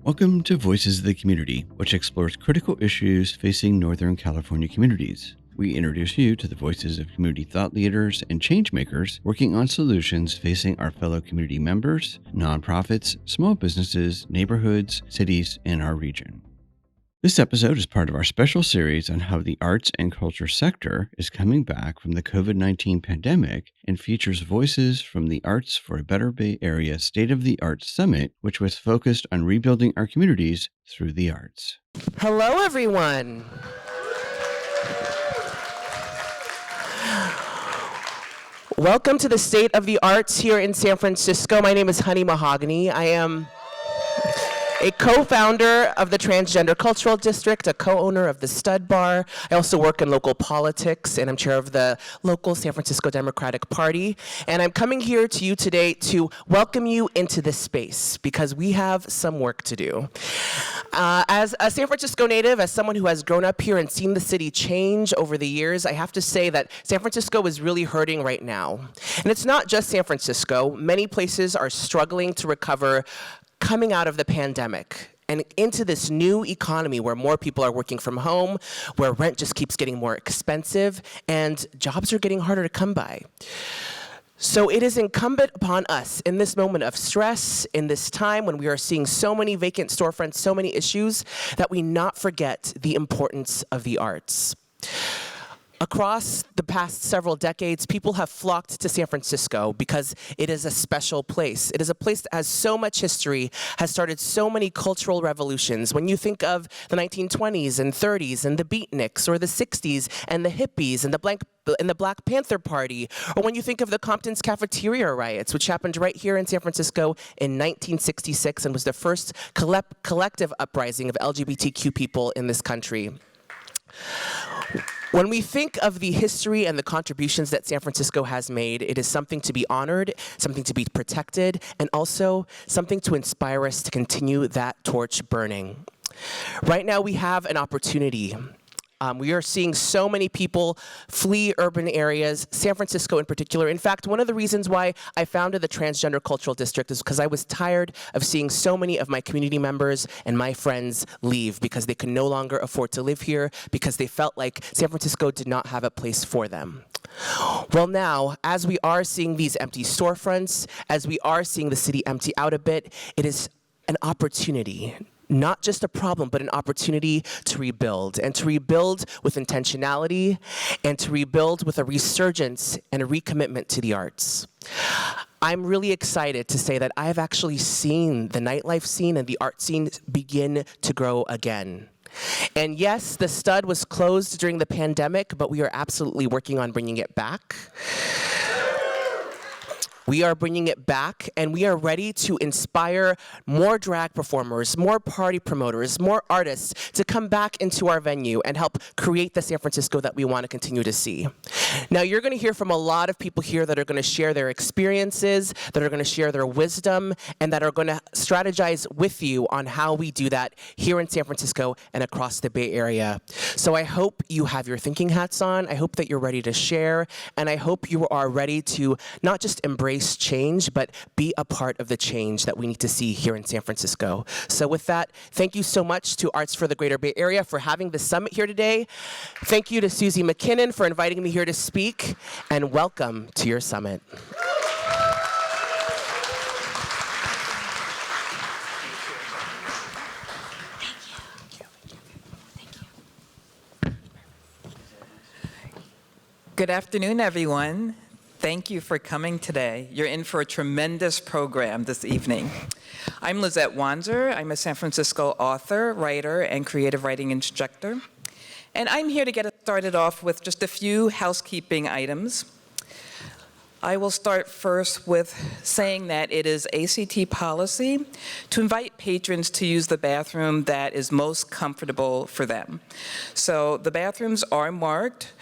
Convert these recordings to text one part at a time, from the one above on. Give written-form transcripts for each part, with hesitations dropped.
Welcome to Voices of the Community, which explores critical issues facing Northern California communities. We introduce you to the voices of community thought leaders and changemakers working on solutions facing our fellow community members, nonprofits, small businesses, neighborhoods, cities, and our region. This episode is part of our special series on how the arts and culture sector is coming back from the COVID-19 pandemic and features voices from the Arts for a Better Bay Area State of the Arts Summit, which was focused on rebuilding our communities through the arts. Hello, everyone. Welcome to the State of the Arts here in San Francisco. My name is Mahogany. I am a co-founder of the Transgender Cultural District, a co-owner of the Stud Bar. I also work in local politics, and I'm chair of the local San Francisco Democratic Party. And I'm coming here to you today to welcome you into this space, because we have some work to do. As a San Francisco native, as someone who has grown up here and seen the city change over the years, I have to say that San Francisco is really hurting right now. And it's not just San Francisco. Many places are struggling to recover coming out of the pandemic and into this new economy where more people are working from home, where rent just keeps getting more expensive, and jobs are getting harder to come by. So it is incumbent upon us in this moment of stress, in this time when we are seeing so many vacant storefronts, so many issues, that we not forget the importance of the arts. Across the past several decades, people have flocked to San Francisco because it is a special place. It is a place that has so much history, has started so many cultural revolutions. When you think of the 1920s and 30s and the beatniks, or the 60s and the hippies and the Black Panther Party, or when you think of the Compton's cafeteria riots, which happened right here in San Francisco in 1966 and was the first collective uprising of LGBTQ people in this country. When we think of the history and the contributions that San Francisco has made, it is something to be honored, something to be protected, and also something to inspire us to continue that torch burning. Right now we have an opportunity. We are seeing so many people flee urban areas, San Francisco in particular. In fact, one of the reasons why I founded the Transgender Cultural District is because I was tired of seeing so many of my community members and my friends leave because they could no longer afford to live here, because they felt like San Francisco did not have a place for them. Well, now, as we are seeing these empty storefronts, as we are seeing the city empty out a bit, it is an opportunity. Not just a problem, but an opportunity to rebuild, and to rebuild with intentionality, and to rebuild with a resurgence and a recommitment to the arts. I'm really excited to say that I have actually seen the nightlife scene and the art scene begin to grow again. And yes, the Stud was closed during the pandemic, but we are absolutely working on bringing it back. We are bringing it back, and we are ready to inspire more drag performers, more party promoters, more artists to come back into our venue and help create the San Francisco that we want to continue to see. Now, you're going to hear from a lot of people here that are going to share their experiences, that are going to share their wisdom, and that are going to strategize with you on how we do that here in San Francisco and across the Bay Area. So I hope you have your thinking hats on. I hope that you're ready to share, and I hope you are ready to not just embrace change, but be a part of the change that we need to see here in San Francisco. So with that, thank you so much to Arts for the Greater Bay Area for having the summit here today. Thank you to Susie McKinnon for inviting me here to speak, and welcome to your summit. Good afternoon, everyone. Thank you for coming today. You're in for a tremendous program this evening. I'm Lyzette Wanzer. I'm a San Francisco author, writer, and creative writing instructor. And I'm here to get us started off with just a few housekeeping items. I will start first with saying that it is ACT policy to invite patrons to use the bathroom that is most comfortable for them. So the bathrooms are marked,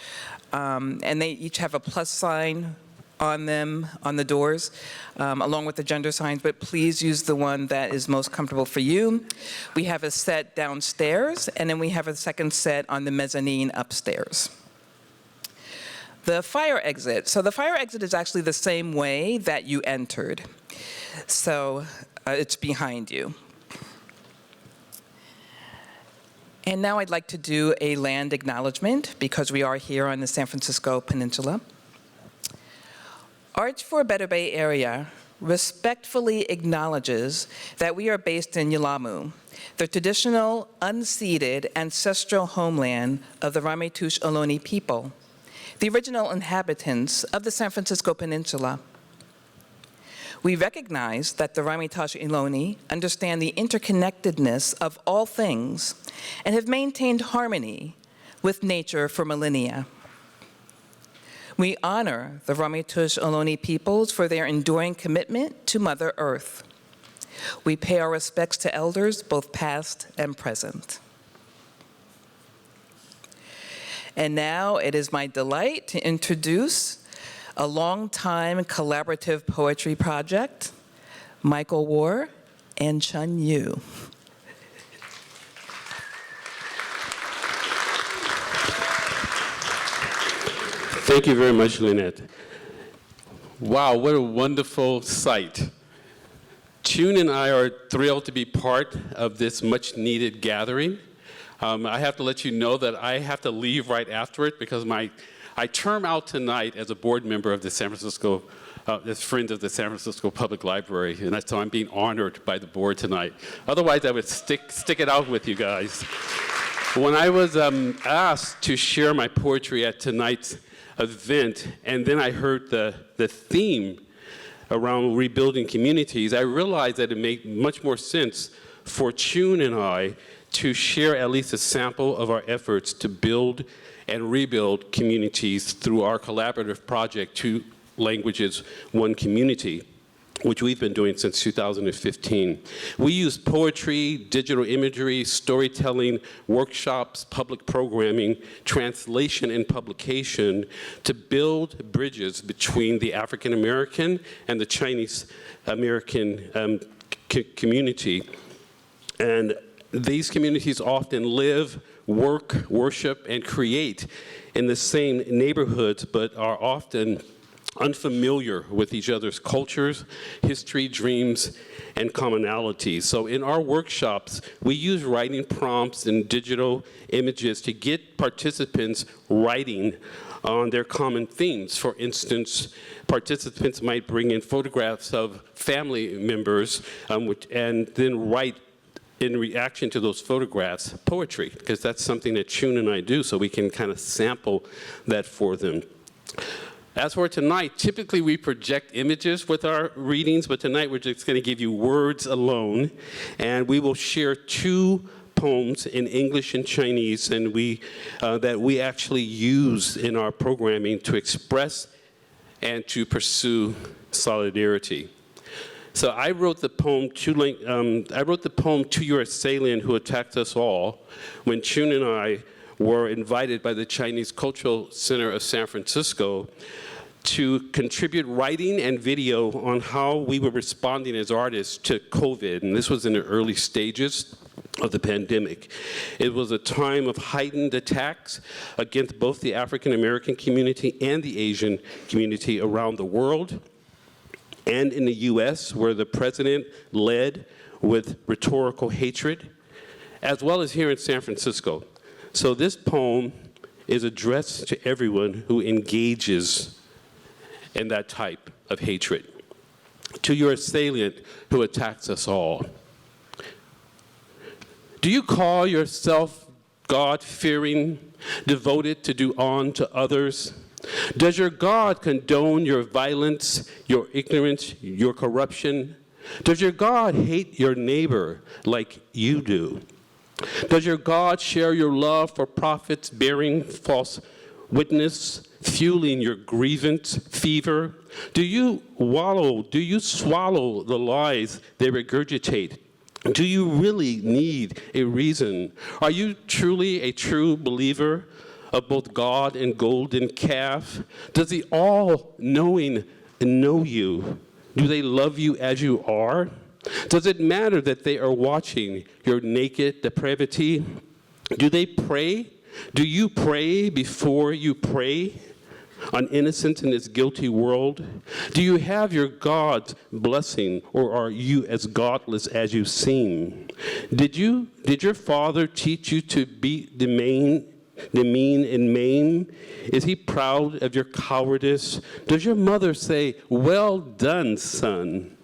and they each have a plus sign on them, on the doors, along with the gender signs, but please use the one that is most comfortable for you. We have a set downstairs, and then we have a second set on the mezzanine upstairs. The fire exit. So the fire exit is actually the same way that you entered. So it's behind you. And now I'd like to do a land acknowledgement because we are here on the San Francisco Peninsula. Arts for a Better Bay Area respectfully acknowledges that we are based in Yelamu, the traditional, unceded, ancestral homeland of the Ramaytush Ohlone people, the original inhabitants of the San Francisco Peninsula. We recognize that the Ramaytush Ohlone understand the interconnectedness of all things and have maintained harmony with nature for millennia. We honor the Ramaytush Ohlone peoples for their enduring commitment to Mother Earth. We pay our respects to elders, both past and present. And now it is my delight to introduce a long-time collaborative poetry project, Michael Warr and Chun Yu. Thank you very much, Lynette. Wow, what a wonderful sight. Chun and I are thrilled to be part of this much-needed gathering. I have to let you know that I have to leave right after it because I term out tonight as a board member of the San Francisco, as friend of the San Francisco Public Library, and so I'm being honored by the board tonight. Otherwise, I would stick it out with you guys. When I was asked to share my poetry at tonight's event, and then I heard the theme around rebuilding communities, I realized that it made much more sense for Chun and I to share at least a sample of our efforts to build and rebuild communities through our collaborative project, Two Languages, One Community, which we've been doing since 2015. We use poetry, digital imagery, storytelling, workshops, public programming, translation, and publication to build bridges between the African American and the Chinese American community. And these communities often live, work, worship, and create in the same neighborhoods, but are often unfamiliar with each other's cultures, history, dreams, and commonalities. So in our workshops, we use writing prompts and digital images to get participants writing on their common themes. For instance, participants might bring in photographs of family members and then write in reaction to those photographs poetry, because that's something that Chun and I do, so we can kind of sample that for them. As for tonight, typically we project images with our readings, but tonight we're just going to give you words alone, and we will share two poems in English and Chinese, and that we actually use in our programming to express and to pursue solidarity. So I wrote the poem To Your Assailant Who Attacked Us All when Chun and I were invited by the Chinese Cultural Center of San Francisco to contribute writing and video on how we were responding as artists to COVID. And this was in the early stages of the pandemic. It was a time of heightened attacks against both the African American community and the Asian community around the world, and in the US, where the president led with rhetorical hatred, as well as here in San Francisco. So this poem is addressed to everyone who engages in that type of hatred. To your assailant who attacks us all. Do you call yourself God-fearing, devoted to do on to others? Does your God condone your violence, your ignorance, your corruption? Does your God hate your neighbor like you do? Does your God share your love for prophets bearing false witness, fueling your grievance fever? Do you swallow the lies they regurgitate? Do you really need a reason? Are you truly a true believer of both God and golden calf? Does the all-knowing know you? Do they love you as you are? Does it matter that they are watching your naked depravity? Do they pray? Do you pray before you pray? on innocence in this guilty world? Do you have your God's blessing, or are you as godless as you seem? Did your father teach you to beat the mean and maim? Is he proud of your cowardice? Does your mother say, "Well done, son"?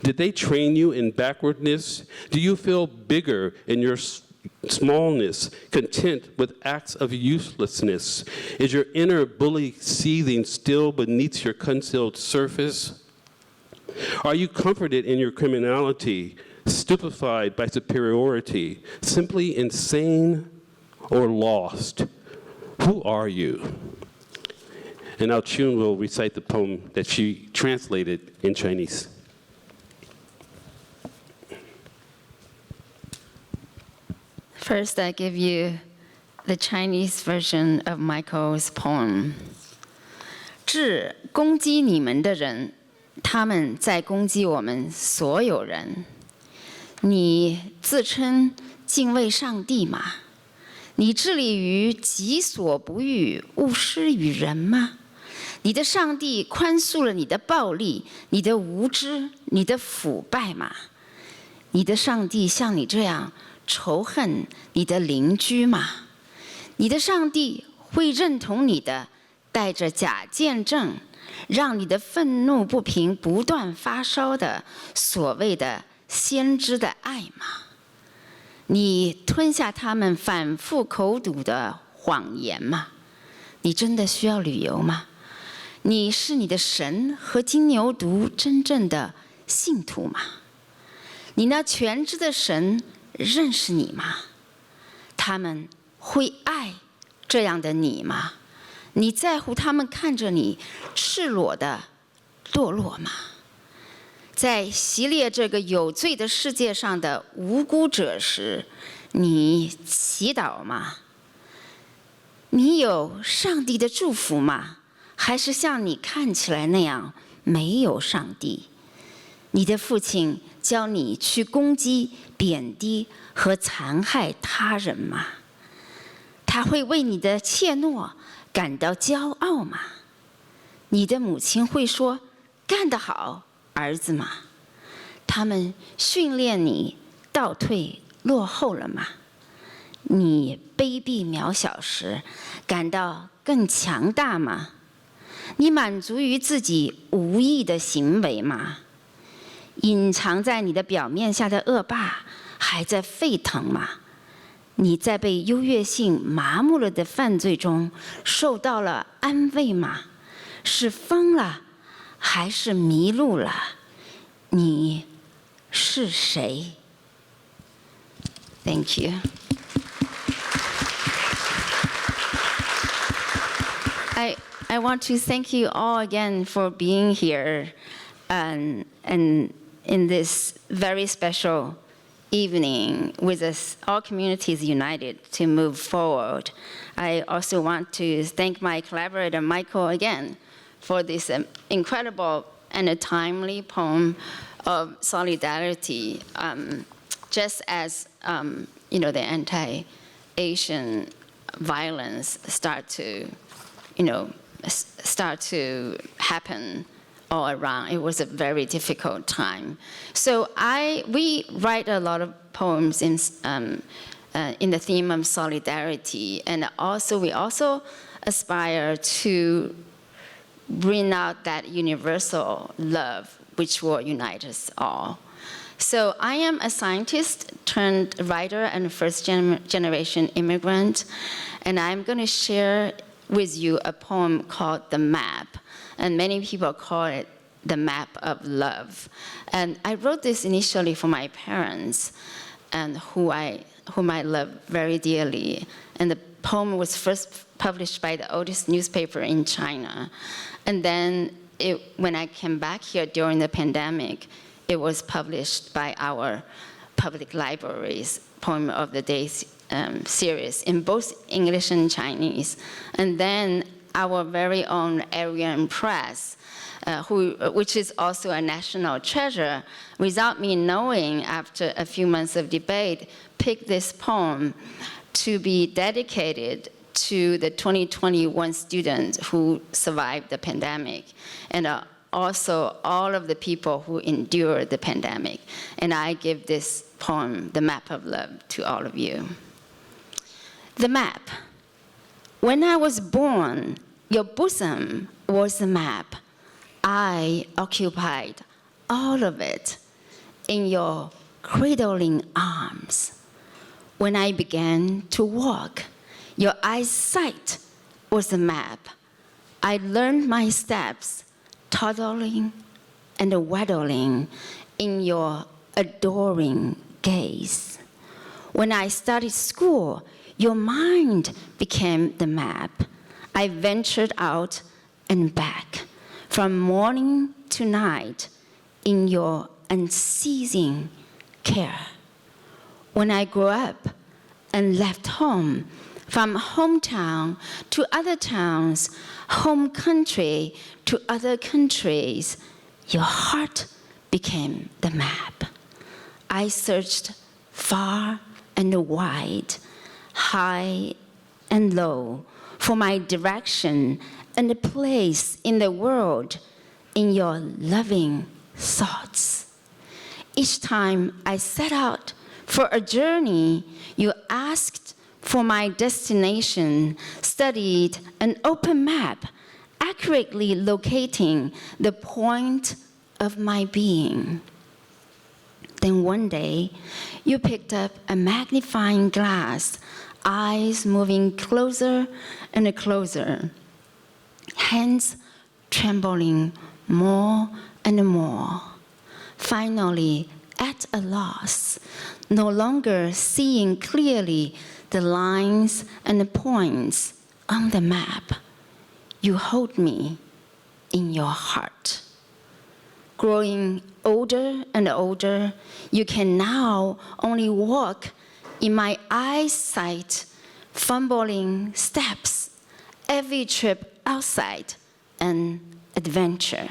Did they train you in backwardness? Do you feel bigger in your smallness, content with acts of uselessness? Is your inner bully seething still beneath your concealed surface? Are you comforted in your criminality, stupefied by superiority, simply insane or lost? Who are you? And now Chun will recite the poem that she translated in Chinese. First, I give you the Chinese version of Michael's poem. 致攻击你们的人，他们在攻击我们所有人。你自称敬畏上帝吗？你致力于己所不欲，勿施于人吗？你的上帝宽恕了你的暴力、你的无知、你的腐败吗？你的上帝像你这样仇恨你的邻居吗？你的上帝会认同你的带着假见证，让你的愤怒不平不断发烧的所谓的先知的爱吗？你吞下他们反复口吐的谎言吗？你真的需要旅游吗？你是你的神和金牛犊真正的信徒吗？你那全知的神认识你吗？他们会爱这样的你吗？你在乎他们看着你赤裸的堕落吗？在袭猎这个有罪的世界上的无辜者时，你祈祷吗？你有上帝的祝福吗？还是像你看起来那样没有上帝？你的父亲教你去攻击、贬低和残害他人吗？他会为你的怯懦感到骄傲吗？你的母亲会说干得好，儿子吗？他们训练你倒退落后了吗？你卑鄙渺小时感到更强大吗？你满足于自己无意的行为吗？隐藏在你的表面下的恶霸还在沸腾吗？你在被优越性麻木了的犯罪中受到了安慰吗？是疯了还是迷路了？你是谁？ Thank you. I want to thank you all again for being here and in this very special evening with us, all communities united to move forward. I also want to thank my collaborator, Michael, again, for this incredible and a timely poem of solidarity, just as the anti-Asian violence start to happen all around. It was a very difficult time. So we write a lot of poems in the theme of solidarity, and we also aspire to bring out that universal love which will unite us all. So I am a scientist turned writer and first-generation immigrant, and I'm going to share with you a poem called The Map, and many people call it The Map of Love. And I wrote this initially for my parents, and whom I love very dearly. And the poem was first published by the oldest newspaper in China. And then when I came back here during the pandemic, it was published by our public libraries, Poem of the Day series in both English and Chinese. And then our very own Aryan Press, which is also a national treasure, without me knowing, after a few months of debate, picked this poem to be dedicated to the 2021 students who survived the pandemic, and also all of the people who endured the pandemic. And I give this poem, The Map of Love, to all of you. The map. When I was born, your bosom was the map. I occupied all of it in your cradling arms. When I began to walk, your eyesight was the map. I learned my steps, toddling and waddling in your adoring gaze. When I started school, your mind became the map. I ventured out and back, from morning to night, in your unceasing care. When I grew up and left home, from hometown to other towns, home country to other countries, your heart became the map. I searched far and wide, high and low, for my direction and a place in the world in your loving thoughts. Each time I set out for a journey, you asked for my destination, studied an open map, accurately locating the point of my being. Then one day, you picked up a magnifying glass, eyes moving closer and closer, hands trembling more and more. Finally, at a loss, no longer seeing clearly the lines and the points on the map, you hold me in your heart. Growing older and older, you can now only walk in my eyesight, fumbling steps, every trip outside an adventure.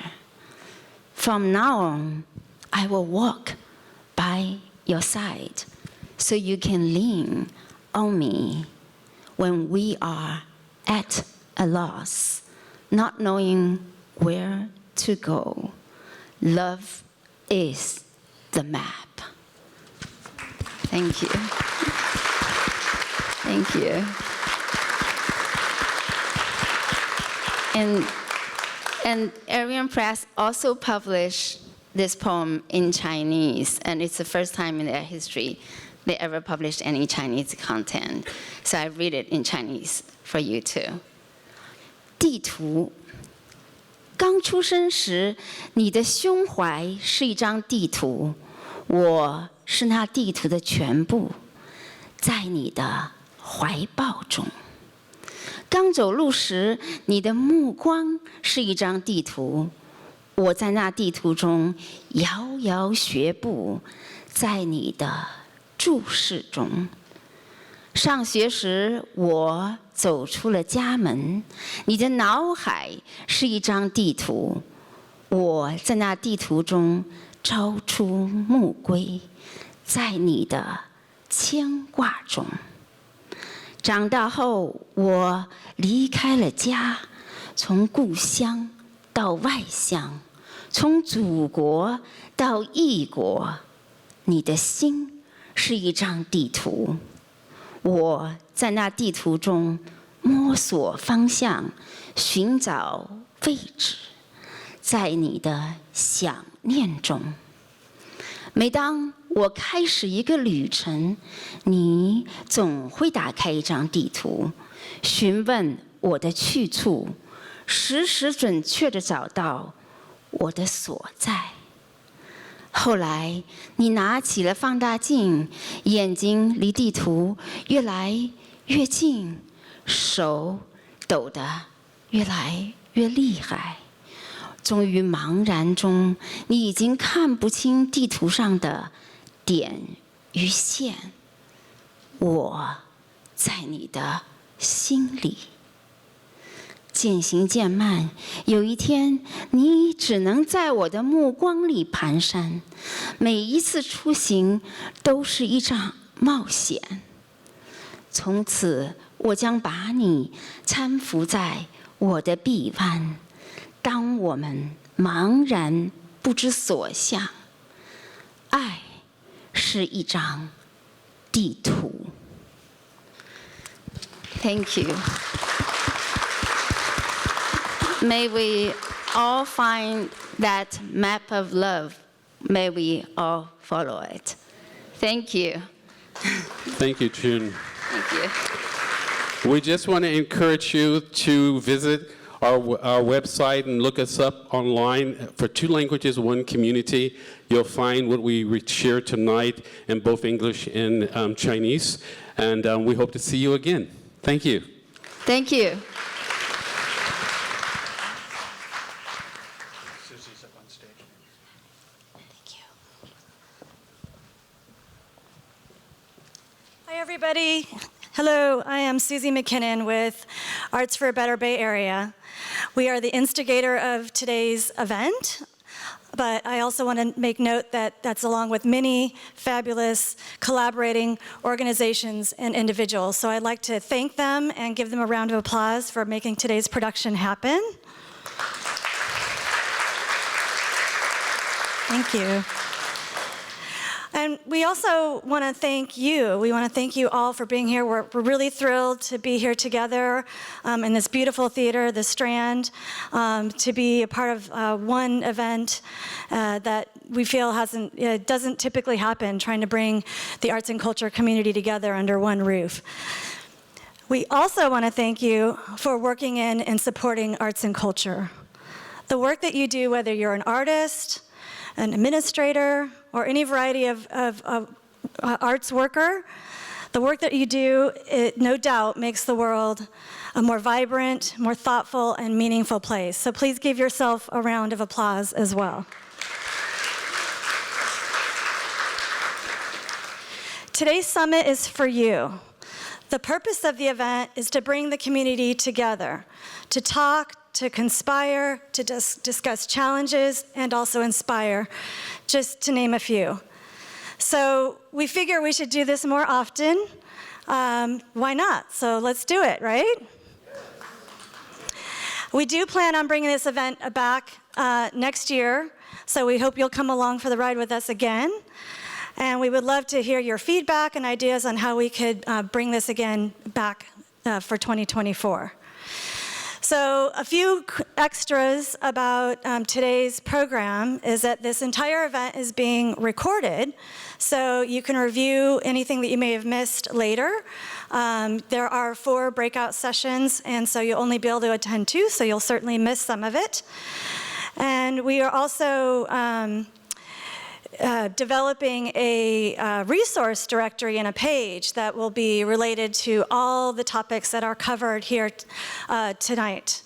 From now on, I will walk by your side so you can lean on me when we are at a loss, not knowing where to go. Love is the map. Thank you. Thank you. And Arian Press also published this poem in Chinese, and it's the first time in their history they ever published any Chinese content. So I read it in Chinese for you too. 地图。刚出生时，你的胸怀是一张地图，我是那地图的全部，在你的怀抱中。刚走路时，你的目光是一张地图，我在那地图中摇摇学步，在你的注视中。上学时，我走出了家门，你的脑海是一张地图，我在那地图中朝出暮归，在你的牵挂中。长大后，我离开了家，从故乡到外乡，从祖国到异国。你的心是一张地图，我在那地图中摸索方向，寻找位置，在你的想念中。每当我开始一个旅程，你总会打开一张地图，询问我的去处，时时准确地找到我的所在。后来，你拿起了放大镜，眼睛离地图越来越近，手抖得越来越厉害。终于茫然中，你已经看不清地图上的点与线。我在你的心里。渐行渐慢，有一天，你只能在我的目光里蹒跚。每一次出行都是一场冒险。从此我将把你搀扶在我的臂弯，当我们茫然不知所向。爱是一张地图。Thank you. May we all find that map of love. May we all follow it. Thank you. Thank you, Chun. Thank you. We just want to encourage you to visit our website and look us up online for 2 languages, 1 community. You'll find what we shared tonight in both English and Chinese. And we hope to see you again. Thank you. Thank you. Susie's up on stage. Thank you. Hi, everybody. Hello, I am Susie McKinnon with Arts for a Better Bay Area. We are the instigator of today's event, but I also want to make note that that's along with many fabulous collaborating organizations and individuals. So I'd like to thank them and give them a round of applause for making today's production happen. Thank you. And we also want to thank you. We want to thank you all for being here. We're really thrilled to be here together in this beautiful theater, the Strand, to be a part of one event that we feel doesn't typically happen, trying to bring the arts and culture community together under one roof. We also want to thank you for working in and supporting arts and culture. The work that you do, whether you're an artist, an administrator, or any variety of arts worker, the work that you do, it no doubt makes the world a more vibrant, more thoughtful, and meaningful place. So please give yourself a round of applause as well. Today's summit is for you. The purpose of the event is to bring the community together, to talk, to conspire, to discuss challenges, and also inspire, just to name a few. So we figure we should do this more often. Why not? So let's do it, right? We do plan on bringing this event back next year, so we hope you'll come along for the ride with us again. And we would love to hear your feedback and ideas on how we could bring this again back for 2024. So a few extras about today's program is that this entire event is being recorded, so you can review anything that you may have missed later. There are 4 breakout sessions, and so you'll only be able to attend 2, so you'll certainly miss some of it. And we are also developing a resource directory and a page that will be related to all the topics that are covered here tonight.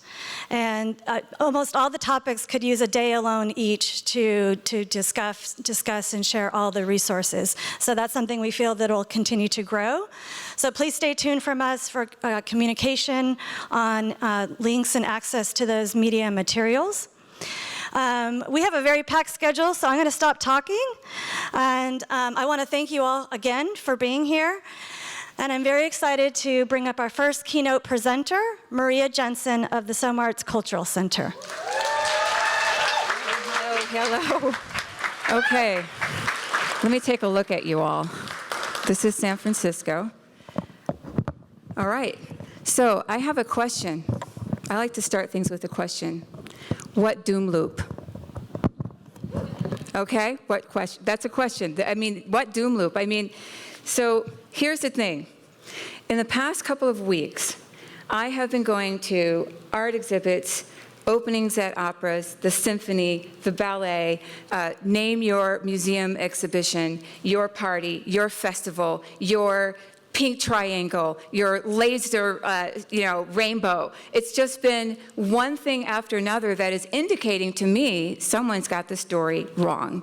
And almost all the topics could use a day alone each to discuss and share all the resources. So that's something we feel that will continue to grow. So please stay tuned from us for communication on links and access to those media materials. We have a very packed schedule, so I'm going to stop talking. And I want to thank you all again for being here. And I'm very excited to bring up our first keynote presenter, Maria Jenson of the SOMArts Cultural Center. Hello. Okay, let me take a look at you all. This is San Francisco. All right, so I have a question. I like to start things with a question. What doom loop? Okay, what question? That's a question. I mean, what doom loop? I mean, so here's the thing. In the past couple of weeks, I have been going to art exhibits, openings at operas, the symphony, the ballet, name your museum exhibition, your party, your festival, your pink triangle, your laser, rainbow. It's just been one thing after another that is indicating to me someone's got the story wrong.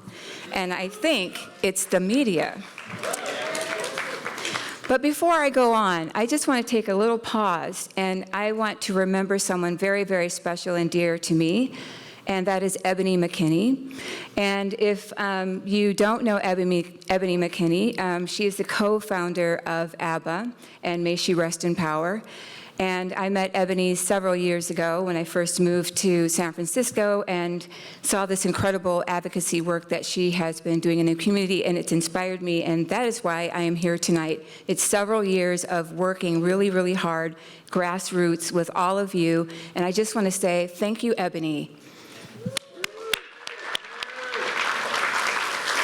And I think it's the media. But before I go on, I just want to take a little pause, and I want to remember someone very, very special and dear to me. and that is Ebony McKinney. And if you don't know Ebony McKinney, she is the co-founder of ABBA, and may she rest in power. And I met Ebony several years ago when I first moved to San Francisco and saw this incredible advocacy work that she has been doing in the community, and it's inspired me, and that is why I am here tonight. It's several years of working really, really hard, grassroots, with all of you, and I just want to say thank you, Ebony.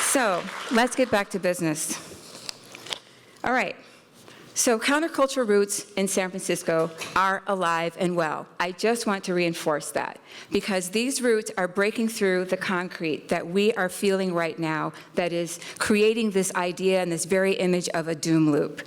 So let's get back to business. All right. So counterculture roots in San Francisco are alive and well. I just want to reinforce that because these roots are breaking through the concrete that we are feeling right now that is creating this idea and this very image of a doom loop.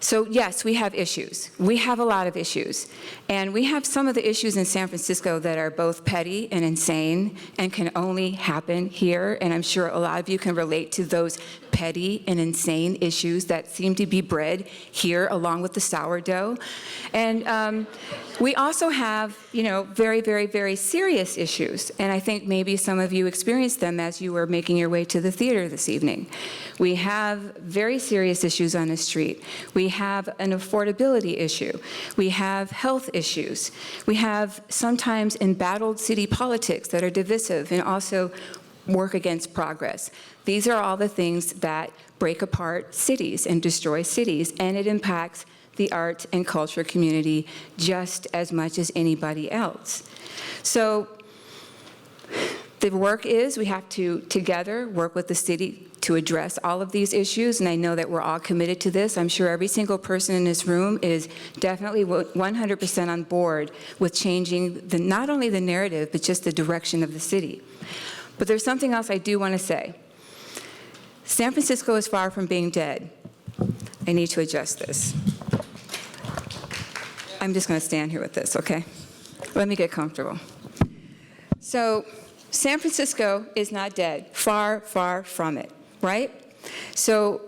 So yes, we have issues. We have a lot of issues. And we have some of the issues in San Francisco that are both petty and insane and can only happen here. And I'm sure a lot of you can relate to those petty and insane issues that seem to be bred here along with the sourdough. And we also have, very, very, very serious issues. And I think maybe some of you experienced them as you were making your way to the theater this evening. We have very serious issues on the street. We have an affordability issue. We have health issues. We have sometimes embattled city politics that are divisive and also work against progress. These are all the things that break apart cities and destroy cities, and it impacts the art and culture community just as much as anybody else. So the work is we have to together work with the city to address all of these issues, and I know that we're all committed to this. I'm sure every single person in this room is definitely 100% on board with changing not only the narrative, but just the direction of the city. But there's something else I do want to say. San Francisco is far from being dead. I need to adjust this. I'm just going to stand here with this, okay? Let me get comfortable. So San Francisco is not dead. Far, far from it, right? So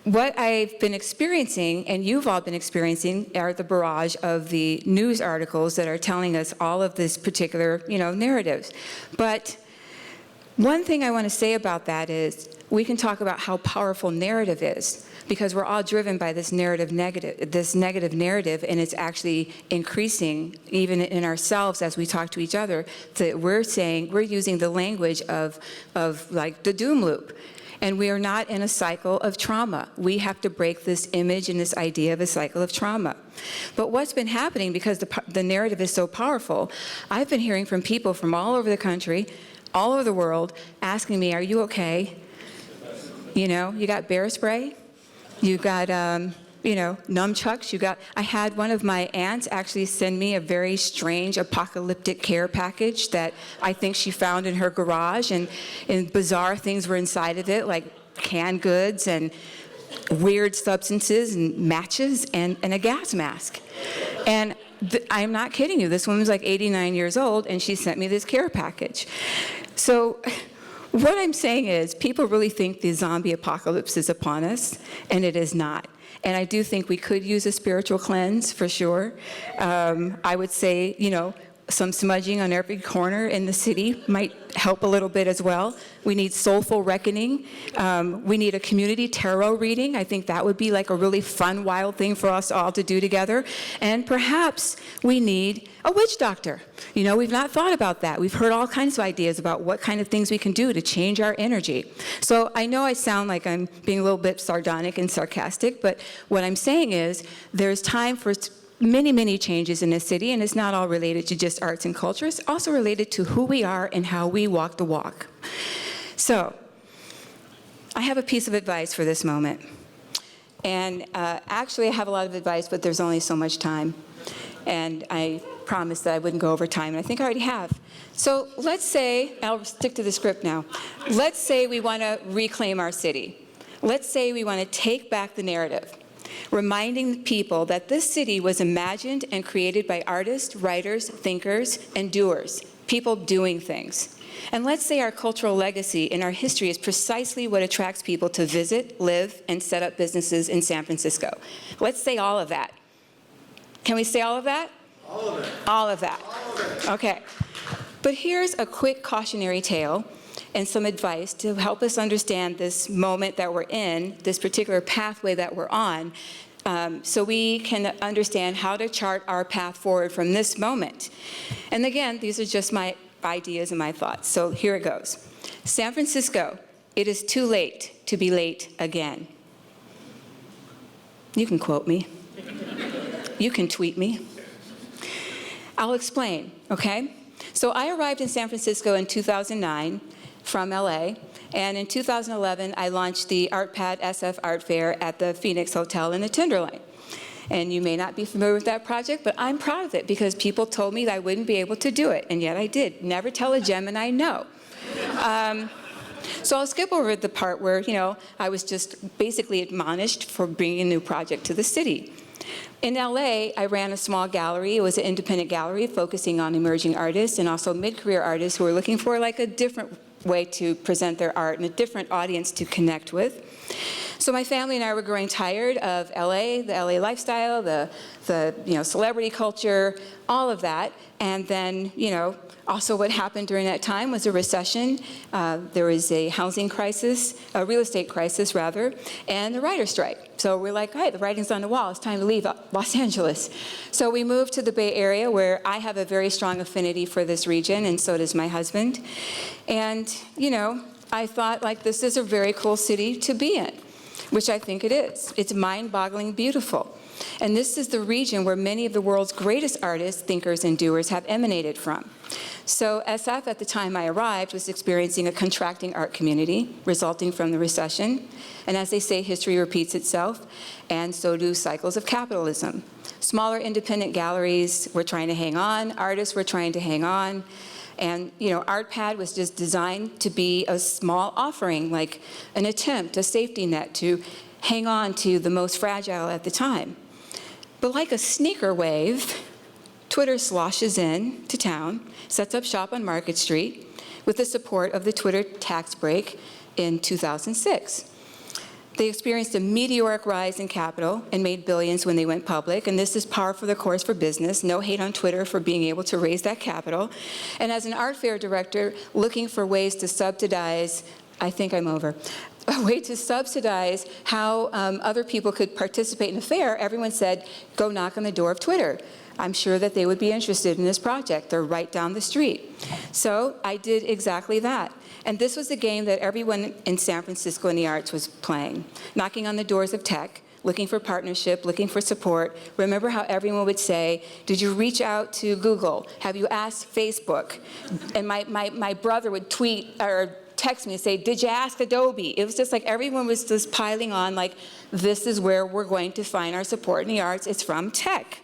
what I've been experiencing, and you've all been experiencing, are the barrage of the news articles that are telling us all of this particular, narratives. But one thing I want to say about that is we can talk about how powerful narrative is, because we're all driven by this negative narrative, and it's actually increasing even in ourselves as we talk to each other, that we're using the language of like the doom loop. And we are not in a cycle of trauma. We have to break this image and this idea of a cycle of trauma. But what's been happening, because the narrative is so powerful, I've been hearing from people from all over the country, all over the world, asking me, are you okay? You got bear spray? You got, nunchucks? I had one of my aunts actually send me a very strange apocalyptic care package that I think she found in her garage, and bizarre things were inside of it, like canned goods and weird substances and matches and a gas mask. And I'm not kidding you. This woman's like 89 years old, and she sent me this care package. So what I'm saying is people really think the zombie apocalypse is upon us, and it is not. And I do think we could use a spiritual cleanse for sure. I would say, some smudging on every corner in the city might help a little bit as well. We need soulful reckoning. We need a community tarot reading. I think that would be like a really fun, wild thing for us all to do together. And perhaps we need a witch doctor. We've not thought about that. We've heard all kinds of ideas about what kind of things we can do to change our energy. So I know I sound like I'm being a little bit sardonic and sarcastic, but what I'm saying is there's time for many, many changes in this city, and it's not all related to just arts and culture. It's also related to who we are and how we walk the walk. So I have a piece of advice for this moment. And actually, I have a lot of advice, but there's only so much time. And I promised that I wouldn't go over time, and I think I already have. So let's say, I'll stick to the script now. Let's say we want to reclaim our city. Let's say we want to take back the narrative, reminding people that this city was imagined and created by artists, writers, thinkers, and doers, people doing things. And let's say our cultural legacy and our history is precisely what attracts people to visit, live, and set up businesses in San Francisco. Let's say all of that. Can we say all of that? All of it. All of that. All of it. Okay. But here's a quick cautionary tale and some advice to help us understand this moment that we're in, this particular pathway that we're on, so we can understand how to chart our path forward from this moment. And again, these are just my ideas and my thoughts. So here it goes. San Francisco, it is too late to be late again. You can quote me. You can tweet me. I'll explain, okay? So I arrived in San Francisco in 2009 from LA, and in 2011 I launched the ArtPad SF Art Fair at the Phoenix Hotel in the Tenderloin. And you may not be familiar with that project, but I'm proud of it because people told me that I wouldn't be able to do it, and yet I did. Never tell a Gemini no. So I'll skip over the part where, I was just basically admonished for bringing a new project to the city. In LA, I ran a small gallery. It was an independent gallery focusing on emerging artists and also mid-career artists who were looking for like a different way to present their art and a different audience to connect with. So my family and I were growing tired of LA, the LA lifestyle, the celebrity culture, all of that. And then, also what happened during that time was a recession. There was a housing crisis, a real estate crisis rather, and the writer's strike. So we're like, all right, the writing's on the wall. It's time to leave Los Angeles. So we moved to the Bay Area where I have a very strong affinity for this region, and so does my husband. And, I thought like this is a very cool city to be in, which I think it is. It's mind-boggling beautiful. And this is the region where many of the world's greatest artists, thinkers, and doers have emanated from. So SF, at the time I arrived, was experiencing a contracting art community resulting from the recession. And as they say, history repeats itself, and so do cycles of capitalism. Smaller independent galleries were trying to hang on, artists were trying to hang on, and ArtPad was just designed to be a small offering, like an attempt, a safety net to hang on to the most fragile at the time. But like a sneaker wave, Twitter sloshes in to town, sets up shop on Market Street with the support of the Twitter tax break in 2006. They experienced a meteoric rise in capital and made billions when they went public, and this is par for the course for business. No hate on Twitter for being able to raise that capital. And as an art fair director looking for ways to subsidize, I think I'm over, a way to subsidize how other people could participate in a fair, everyone said, go knock on the door of Twitter. I'm sure that they would be interested in this project. They're right down the street. So I did exactly that. And this was a game that everyone in San Francisco in the arts was playing, knocking on the doors of tech, looking for partnership, looking for support. Remember how everyone would say, did you reach out to Google? Have you asked Facebook? And my brother would tweet or text me and say, did you ask Adobe? It was just like everyone was just piling on like, this is where we're going to find our support in the arts. It's from tech.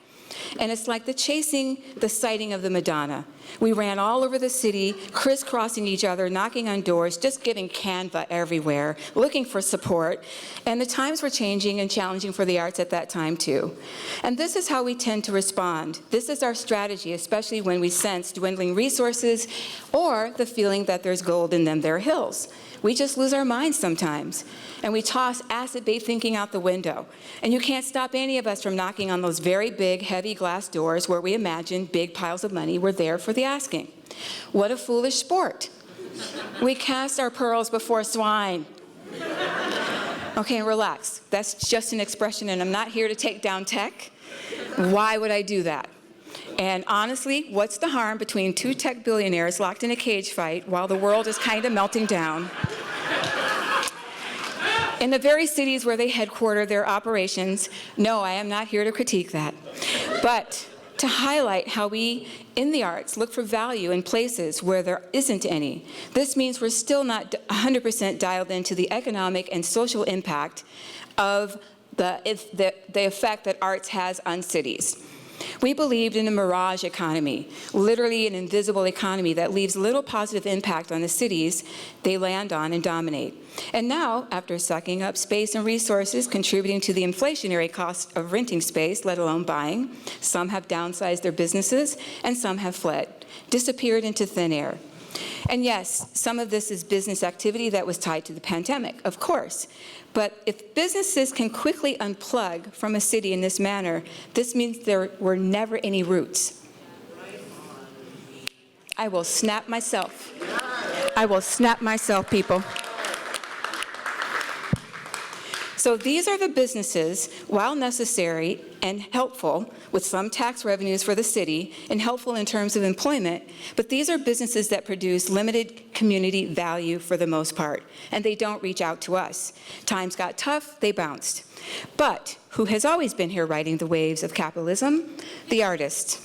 And it's like chasing the sighting of the Madonna. We ran all over the city, crisscrossing each other, knocking on doors, just giving Canva everywhere, looking for support. And the times were changing and challenging for the arts at that time too. And this is how we tend to respond. This is our strategy, especially when we sense dwindling resources or the feeling that there's gold in them there hills. We just lose our minds sometimes, and we toss acid-based thinking out the window. And you can't stop any of us from knocking on those very big, heavy glass doors where we imagine big piles of money were there for the asking. What a foolish sport. We cast our pearls before swine. Okay, relax. That's just an expression, and I'm not here to take down tech. Why would I do that? And honestly, what's the harm between two tech billionaires locked in a cage fight while the world is kind of melting down? In the very cities where they headquarter their operations, no, I am not here to critique that. But to highlight how we, in the arts, look for value in places where there isn't any. This means we're still not 100% dialed into the economic and social impact of the effect that arts has on cities. We believed in a mirage economy, literally an invisible economy that leaves little positive impact on the cities they land on and dominate. And now, after sucking up space and resources, contributing to the inflationary cost of renting space, let alone buying, some have downsized their businesses and some have fled, disappeared into thin air. And yes, some of this is business activity that was tied to the pandemic, of course. But if businesses can quickly unplug from a city in this manner, this means there were never any roots. I will snap myself. I will snap myself, people. So these are the businesses, while necessary and helpful, with some tax revenues for the city and helpful in terms of employment, but these are businesses that produce limited community value for the most part, and they don't reach out to us. Times got tough, they bounced. But who has always been here riding the waves of capitalism? The artist.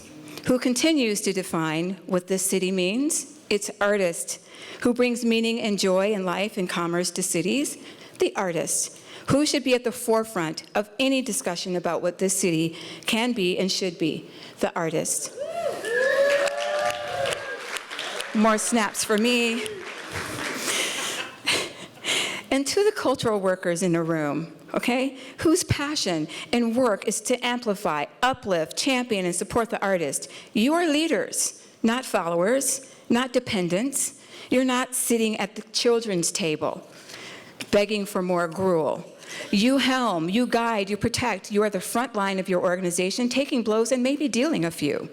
Who continues to define what this city means? It's artist. Who brings meaning and joy and life and commerce to cities? The artist. Who should be at the forefront of any discussion about what this city can be and should be? The artist. More snaps for me. And to the cultural workers in the room, okay, whose passion and work is to amplify, uplift, champion, and support the artist. You are leaders, not followers, not dependents. You're not sitting at the children's table begging for more gruel. You helm, you guide, you protect. You are the front line of your organization, taking blows and maybe dealing a few.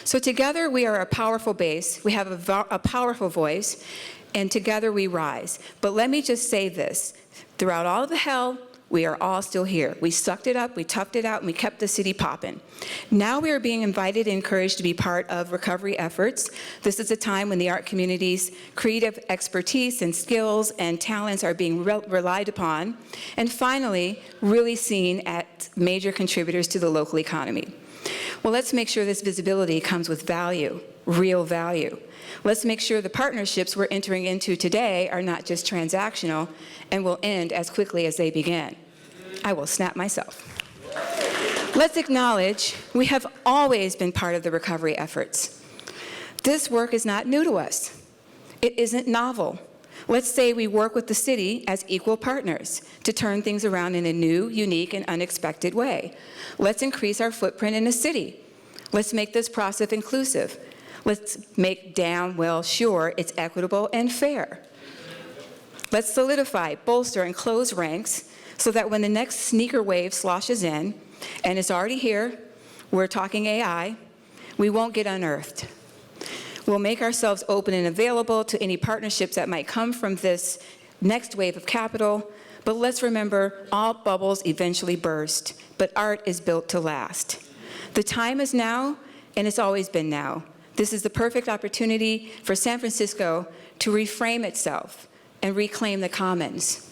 So together we are a powerful base. We have a powerful voice, and together we rise. But let me just say this. Throughout all the hell, we are all still here. We sucked it up, we toughed it out, and we kept the city popping. Now we are being invited and encouraged to be part of recovery efforts. This is a time when the art community's creative expertise and skills and talents are being relied upon. And finally, really seen as major contributors to the local economy. Well, let's make sure this visibility comes with value, real value. Let's make sure the partnerships we're entering into today are not just transactional and will end as quickly as they began. I will snap myself. Let's acknowledge we have always been part of the recovery efforts. This work is not new to us. It isn't novel. Let's say we work with the city as equal partners to turn things around in a new, unique, and unexpected way. Let's increase our footprint in the city. Let's make this process inclusive. Let's make damn well sure it's equitable and fair. Let's solidify, bolster, and close ranks so that when the next sneaker wave sloshes in, and it's already here, we're talking AI, we won't get unearthed. We'll make ourselves open and available to any partnerships that might come from this next wave of capital, but let's remember all bubbles eventually burst, but art is built to last. The time is now, and it's always been now. This is the perfect opportunity for San Francisco to reframe itself and reclaim the commons.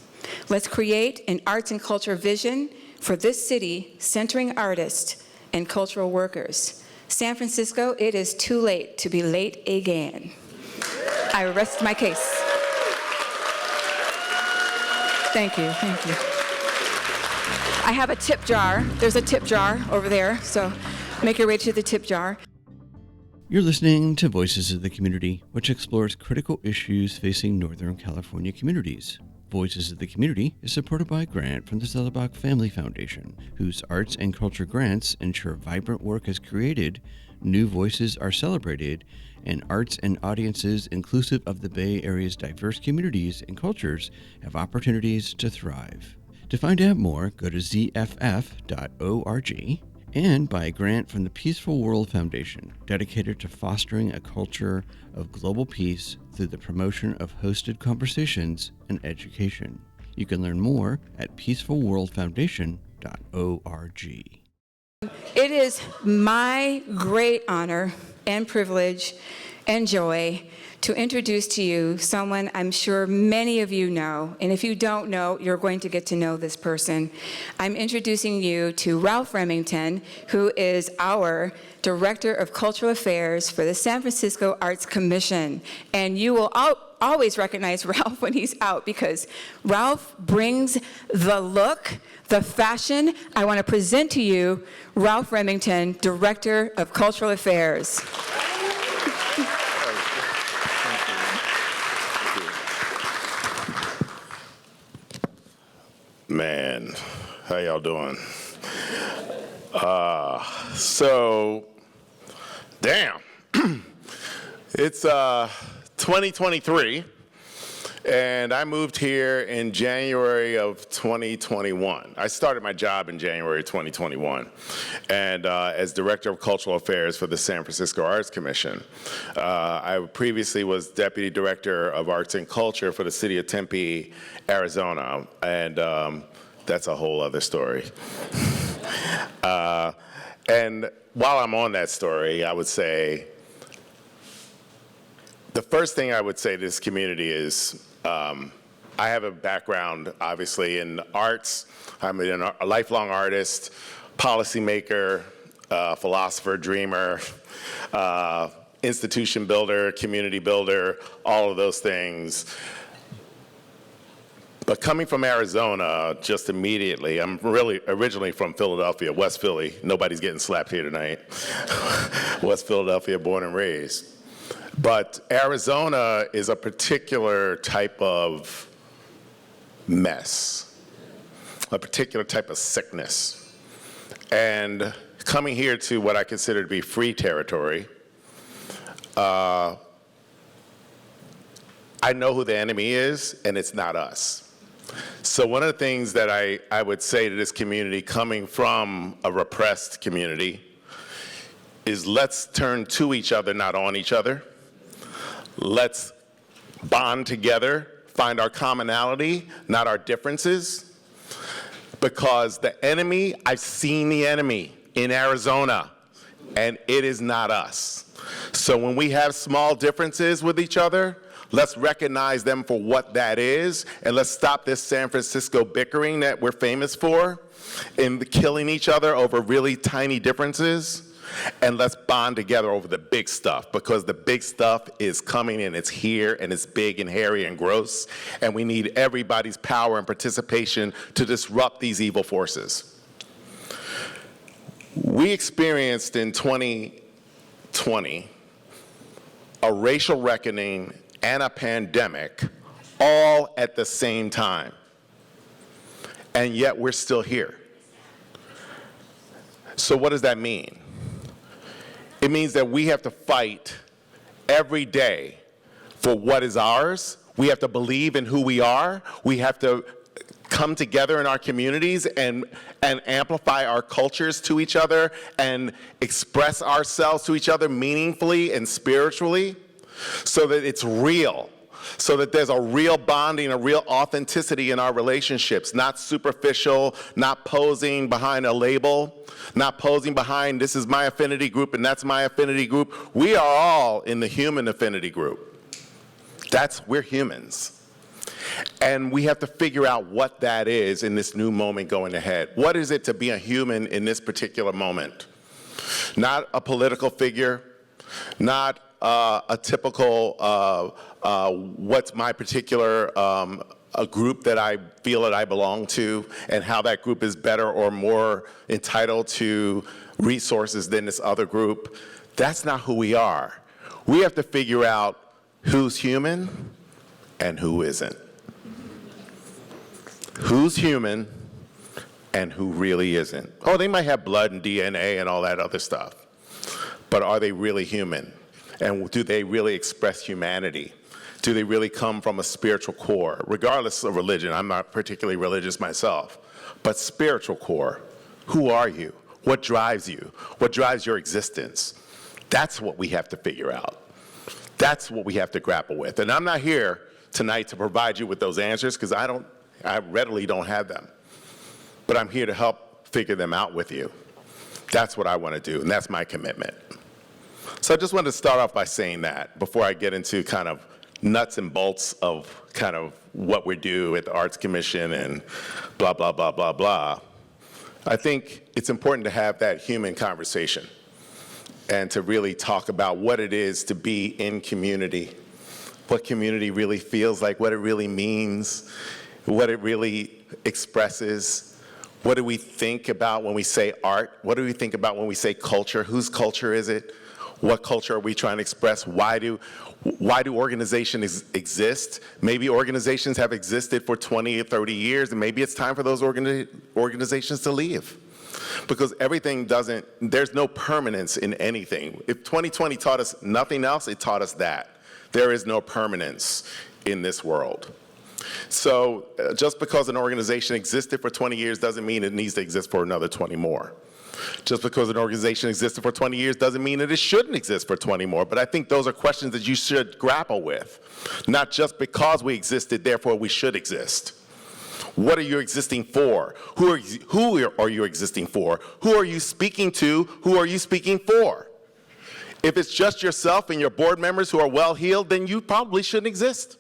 Let's create an arts and culture vision for this city centering artists and cultural workers. San Francisco, it is too late to be late again. I rest my case. Thank you, thank you. I have a tip jar. There's a tip jar over there, so make your way to the tip jar. You're listening to Voices of the Community, which explores critical issues facing Northern California communities. Voices of the Community is supported by a grant from the Zellerbach Family Foundation, whose arts and culture grants ensure vibrant work is created, new voices are celebrated, and arts and audiences inclusive of the Bay Area's diverse communities and cultures have opportunities to thrive. To find out more, go to zff.org. and by a grant from the Peaceful World Foundation, dedicated to fostering a culture of global peace through the promotion of hosted conversations and education. You can learn more at peacefulworldfoundation.org. It is my great honor and privilege and joy to introduce to you someone I'm sure many of you know, and if you don't know, you're going to get to know this person. I'm introducing you to Ralph Remington, who is our Director of Cultural Affairs for the San Francisco Arts Commission. And you will always recognize Ralph when he's out, because Ralph brings the look, the fashion. I want to present to you Ralph Remington, Director of Cultural Affairs. Man, how y'all doing? So, damn. It's 2023, And I moved here in January of 2021. I started my job in January 2021, and as Director of Cultural Affairs for the San Francisco Arts Commission. I previously was Deputy Director of Arts and Culture for the city of Tempe, Arizona, and that's a whole other story. And while I'm on that story, I would say, the first thing I would say to this community is, I have a background, obviously, in arts. I'm a lifelong artist, policymaker, philosopher, dreamer, institution builder, community builder, all of those things. But coming from Arizona, just immediately, I'm really originally from Philadelphia, West Philly. Nobody's getting slapped here tonight. West Philadelphia, born and raised. But Arizona is a particular type of mess, a particular type of sickness. And coming here to what I consider to be free territory, I know who the enemy is, and it's not us. So one of the things that I would say to this community coming from a repressed community is, let's turn to each other, not on each other. Let's bond together, find our commonality, not our differences. Because the enemy, I've seen the enemy in Arizona, and it is not us. So when we have small differences with each other, let's recognize them for what that is, and let's stop this San Francisco bickering that we're famous for, and killing each other over really tiny differences. And let's bond together over the big stuff, because the big stuff is coming and it's here and it's big and hairy and gross, and we need everybody's power and participation to disrupt these evil forces. We experienced in 2020 a racial reckoning and a pandemic all at the same time, and yet we're still here. So what does that mean? It means that we have to fight every day for what is ours. We have to believe in who we are. We have to come together in our communities and amplify our cultures to each other and express ourselves to each other meaningfully and spiritually, so that it's real, so that there's a real bonding, a real authenticity in our relationships, not superficial, not posing behind a label, not posing behind this is my affinity group and that's my affinity group. We are all in the human affinity group. We're humans. And we have to figure out what that is in this new moment going ahead. What is it to be a human in this particular moment? Not a political figure, not a typical, what's my particular a group that I feel that I belong to, and how that group is better or more entitled to resources than this other group. That's not who we are. We have to figure out who's human and who isn't. Who's human and who really isn't. Oh, they might have blood and DNA and all that other stuff, but are they really human? And do they really express humanity? Do they really come from a spiritual core? Regardless of religion, I'm not particularly religious myself, but spiritual core. Who are you? What drives you? What drives your existence? That's what we have to figure out. That's what we have to grapple with. And I'm not here tonight to provide you with those answers, because I readily don't have them. But I'm here to help figure them out with you. That's what I want to do, and that's my commitment. So I just wanted to start off by saying that before I get into kind of nuts and bolts of kind of what we do at the Arts Commission and blah, blah, blah, blah, blah. I think it's important to have that human conversation and to really talk about what it is to be in community, what community really feels like, what it really means, what it really expresses. What do we think about when we say art? What do we think about when we say culture? Whose culture is it? What culture are we trying to express? Why do organizations exist? Maybe organizations have existed for 20 or 30 years, and maybe it's time for those organizations to leave. Because there's no permanence in anything. If 2020 taught us nothing else, it taught us that. There is no permanence in this world. So just because an organization existed for 20 years doesn't mean it needs to exist for another 20 more. Just because an organization existed for 20 years doesn't mean that it shouldn't exist for 20 more. But I think those are questions that you should grapple with. Not just because we existed, therefore we should exist. What are you existing for? Who are you existing for? Who are you speaking to? Who are you speaking for? If it's just yourself and your board members who are well-heeled, then you probably shouldn't exist.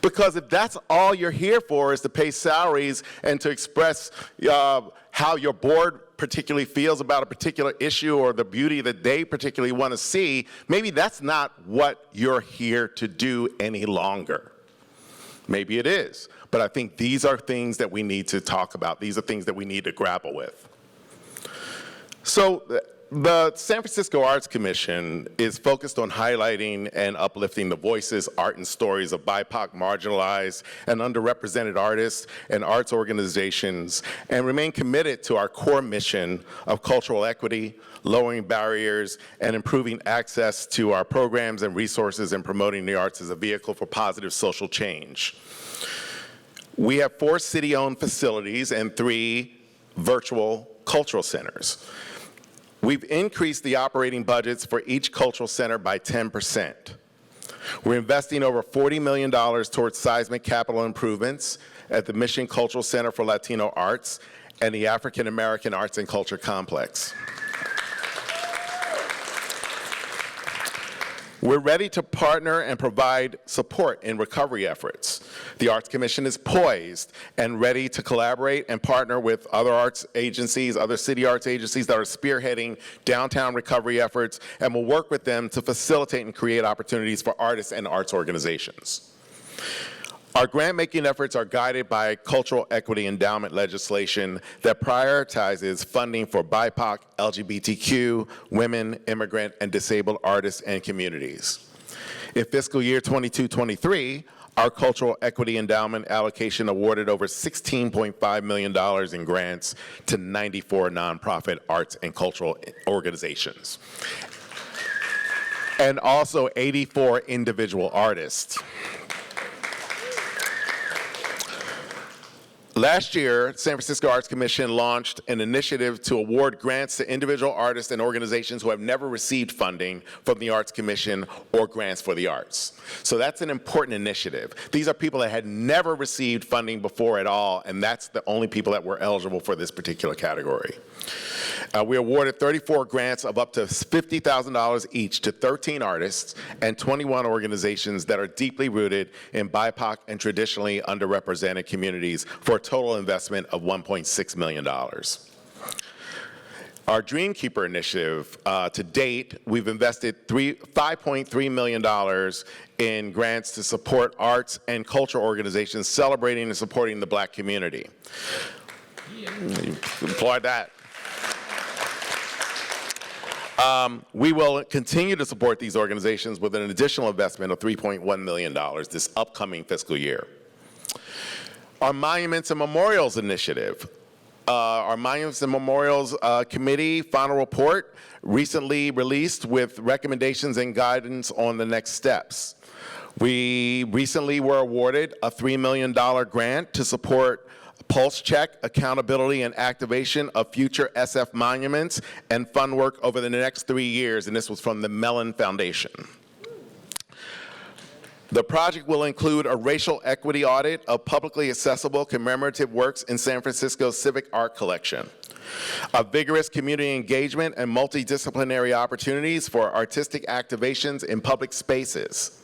Because if that's all you're here for is to pay salaries and to express how your board particularly feels about a particular issue or the beauty that they particularly want to see, maybe that's not what you're here to do any longer. Maybe it is. But I think these are things that we need to talk about. These are things that we need to grapple with. So the San Francisco Arts Commission is focused on highlighting and uplifting the voices, art, and stories of BIPOC, marginalized, and underrepresented artists and arts organizations, and remain committed to our core mission of cultural equity, lowering barriers, and improving access to our programs and resources, and promoting the arts as a vehicle for positive social change. We have 4 city-owned facilities and 3 virtual cultural centers. We've increased the operating budgets for each cultural center by 10%. We're investing over $40 million towards seismic capital improvements at the Mission Cultural Center for Latino Arts and the African American Arts and Culture Complex. We're ready to partner and provide support in recovery efforts. The Arts Commission is poised and ready to collaborate and partner with other arts agencies, other city arts agencies that are spearheading downtown recovery efforts, and will work with them to facilitate and create opportunities for artists and arts organizations. Our grant-making efforts are guided by cultural equity endowment legislation that prioritizes funding for BIPOC, LGBTQ, women, immigrant, and disabled artists and communities. In fiscal year 22-23, our cultural equity endowment allocation awarded over $16.5 million in grants to 94 nonprofit arts and cultural organizations, and also 84 individual artists. Last year, San Francisco Arts Commission launched an initiative to award grants to individual artists and organizations who have never received funding from the Arts Commission or grants for the arts. So that's an important initiative. These are people that had never received funding before at all, and that's the only people that were eligible for this particular category. We awarded 34 grants of up to $50,000 each to 13 artists and 21 organizations that are deeply rooted in BIPOC and traditionally underrepresented communities for a total investment of $1.6 million. Our Dreamkeeper initiative, to date, we've invested $5.3 million in grants to support arts and culture organizations celebrating and supporting the Black community. Applaud that. We will continue to support these organizations with an additional investment of $3.1 million this upcoming fiscal year. Our Monuments and Memorials initiative. Our Monuments and Memorials Committee final report recently released with recommendations and guidance on the next steps. We recently were awarded a $3 million grant to support pulse check, accountability, and activation of future SF monuments and fund work over the next 3 years, and this was from the Mellon Foundation. The project will include a racial equity audit of publicly accessible commemorative works in San Francisco's civic art collection, a vigorous community engagement and multidisciplinary opportunities for artistic activations in public spaces.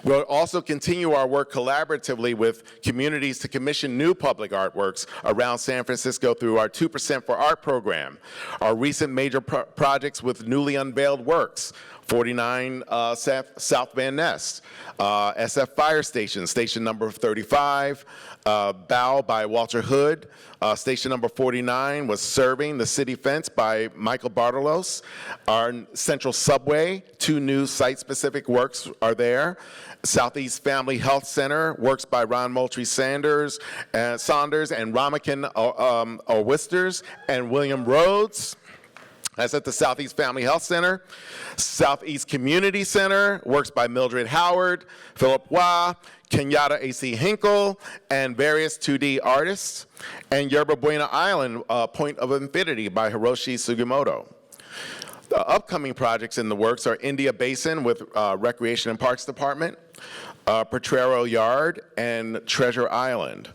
We'll also continue our work collaboratively with communities to commission new public artworks around San Francisco through our 2% for Art program, our recent major projects with newly unveiled works, 49 South Van Ness, SF Fire Station, station number 35, Bow by Walter Hood, station number 49 was Serving the City Fence by Michael Bartolos. Our Central Subway, 2 new site-specific works are there. Southeast Family Health Center, works by Ron Moultrie Saunders, and Ramakin Orwisters, and William Rhodes. That's at the Southeast Family Health Center. Southeast Community Center, works by Mildred Howard, Philip Wah, Kenyatta A.C. Hinkle, and various 2D artists. And Yerba Buena Island, Point of Infinity by Hiroshi Sugimoto. The upcoming projects in the works are India Basin with Recreation and Parks Department, Potrero Yard, and Treasure Island.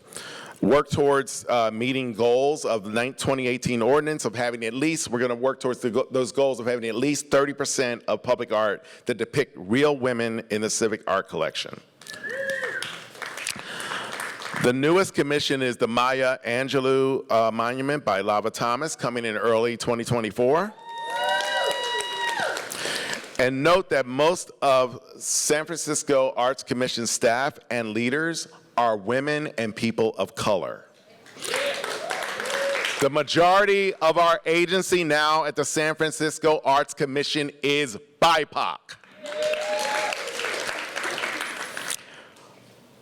Work towards meeting goals of the 2018 ordinance of having at least, we're gonna work towards those goals of having at least 30% of public art that depict real women in the civic art collection. The newest commission is the Maya Angelou Monument by Lava Thomas, coming in early 2024. And note that most of San Francisco Arts Commission staff and leaders are women and people of color. The majority of our agency now at the San Francisco Arts Commission is BIPOC.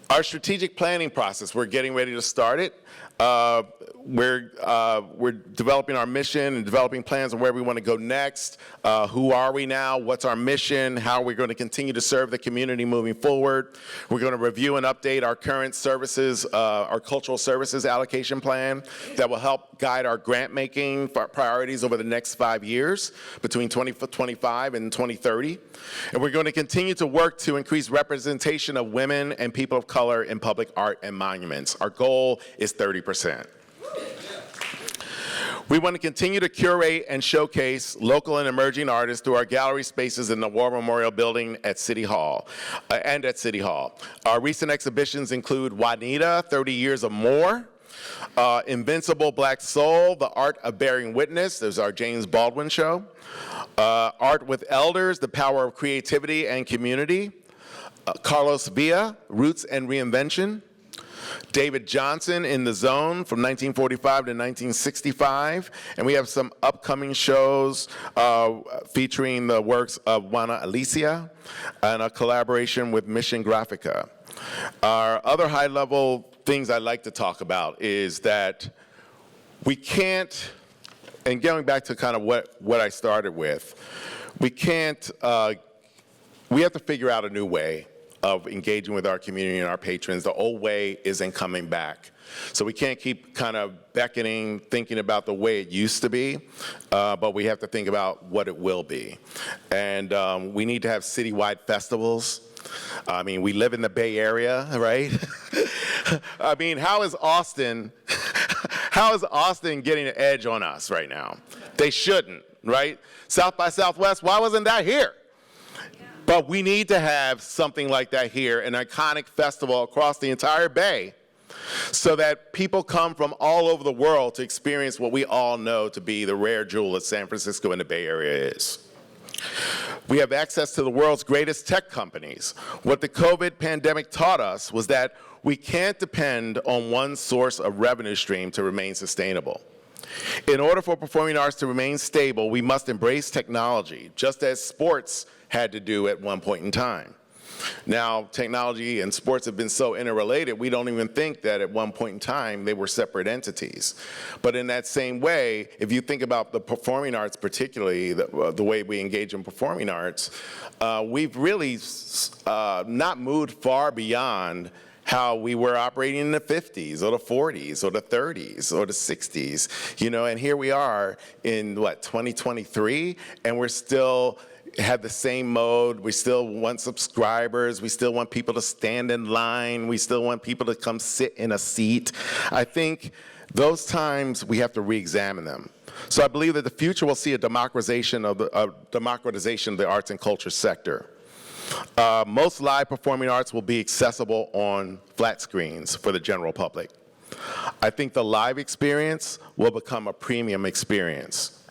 Our strategic planning process, we're getting ready to start it. We're developing our mission and developing plans on where we want to go next. Who are we now? What's our mission? How are we going to continue to serve the community moving forward? We're going to review and update our current services, our cultural services allocation plan that will help guide our grant making priorities over the next 5 years between 2025 and 2030. And we're going to continue to work to increase representation of women and people of color in public art and monuments. Our goal is 30%. We want to continue to curate and showcase local and emerging artists through our gallery spaces in the Warr Memorial Building at City Hall, and at City Hall. Our recent exhibitions include Juanita, 30 Years or More, Invincible Black Soul, The Art of Bearing Witness, there's our James Baldwin show, Art with Elders, The Power of Creativity and Community, Carlos Villa, Roots and Reinvention, David Johnson, In the Zone, from 1945 to 1965. And we have some upcoming shows featuring the works of Juana Alicia and a collaboration with Mission Graphica. Our other high-level things I'd like to talk about is that we can't, and going back to kind of what I started with, we have to figure out a new way of engaging with our community and our patrons. The old way isn't coming back. So we can't keep kind of beckoning, thinking about the way it used to be, but we have to think about what it will be. And we need to have citywide festivals. I mean, we live in the Bay Area, right? I mean, how is Austin getting an edge on us right now? They shouldn't, right? South by Southwest, why wasn't that here? But we need to have something like that here, an iconic festival across the entire Bay, so that people come from all over the world to experience what we all know to be the rare jewel that San Francisco and the Bay Area is. We have access to the world's greatest tech companies. What the COVID pandemic taught us was that we can't depend on one source of revenue stream to remain sustainable. In order for performing arts to remain stable, we must embrace technology, just as sports had to do at one point in time. Now, technology and sports have been so interrelated, we don't even think that at one point in time they were separate entities. But in that same way, if you think about the performing arts, particularly the way we engage in performing arts, we've really not moved far beyond how we were operating in the 50s or the 40s or the 30s or the 60s, you know, and here we are in, 2023, and we're still have the same mode. We still want subscribers. We still want people to stand in line. We still want people to come sit in a seat. I think those times we have to re-examine them. So I believe that the future will see a democratization of the arts and culture sector. Most live performing arts will be accessible on flat screens for the general public. I think the live experience will become a premium experience.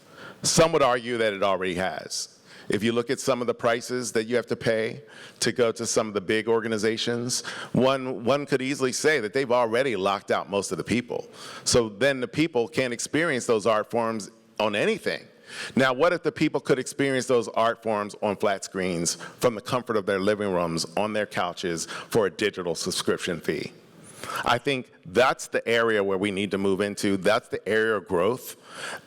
Some would argue that it already has. If you look at some of the prices that you have to pay to go to some of the big organizations, one could easily say that they've already locked out most of the people. So then the people can't experience those art forms on anything. Now, what if the people could experience those art forms on flat screens from the comfort of their living rooms, on their couches, for a digital subscription fee? I think that's the area where we need to move into. That's the area of growth.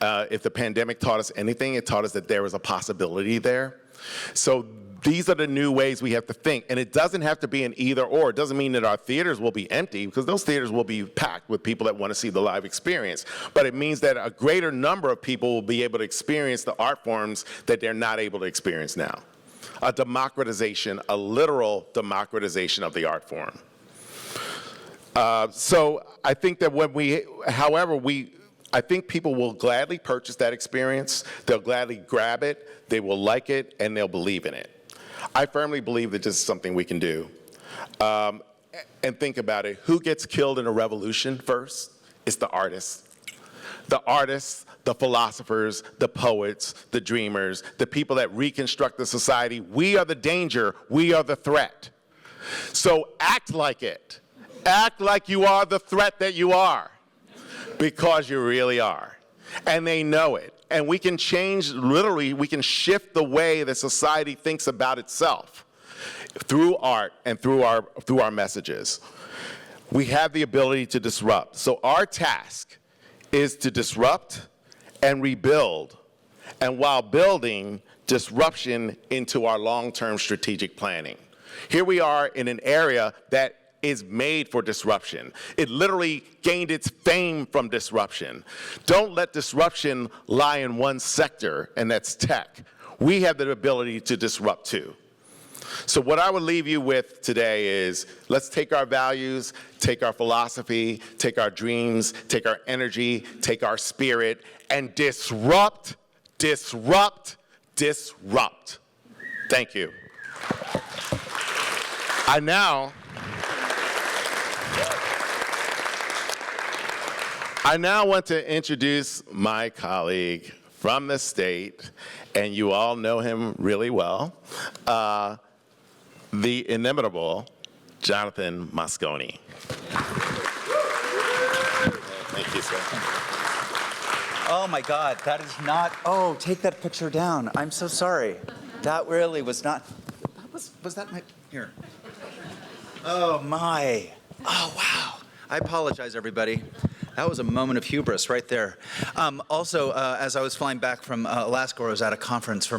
If the pandemic taught us anything, it taught us that there was a possibility there. So these are the new ways we have to think. And it doesn't have to be an either or. It doesn't mean that our theaters will be empty, because those theaters will be packed with people that want to see the live experience. But it means that a greater number of people will be able to experience the art forms that they're not able to experience now. A democratization, a literal democratization of the art form. So I think that I think people will gladly purchase that experience. They'll gladly grab it, they will like it, and they'll believe in it. I firmly believe that this is something we can do. And think about it. Who gets killed in a revolution first? It's the artists. The artists, the philosophers, the poets, the dreamers, the people that reconstruct the society. We are the danger. We are the threat. So act like it. Act like you are the threat that you are, because you really are. And they know it. And we can change, literally, we can shift the way that society thinks about itself through art and through our messages. We have the ability to disrupt. So our task is to disrupt and rebuild, and while building, disruption into our long-term strategic planning. Here we are in an area that is made for disruption. It literally gained its fame from disruption. Don't let disruption lie in one sector, and that's tech. We have the ability to disrupt too. So what I would leave you with today is, let's take our values, take our philosophy, take our dreams, take our energy, take our spirit, and disrupt, disrupt, disrupt. Thank you. I now want to introduce my colleague from the state, and you all know him really well, the inimitable Jonathan Moscone. Thank you, sir. Oh my God, that is not, oh, take that picture down. I'm so sorry. That really was not, was that my, here. Oh my, oh wow. I apologize, everybody. That was a moment of hubris right there. Also, as I was flying back from Alaska, where I was at a conference,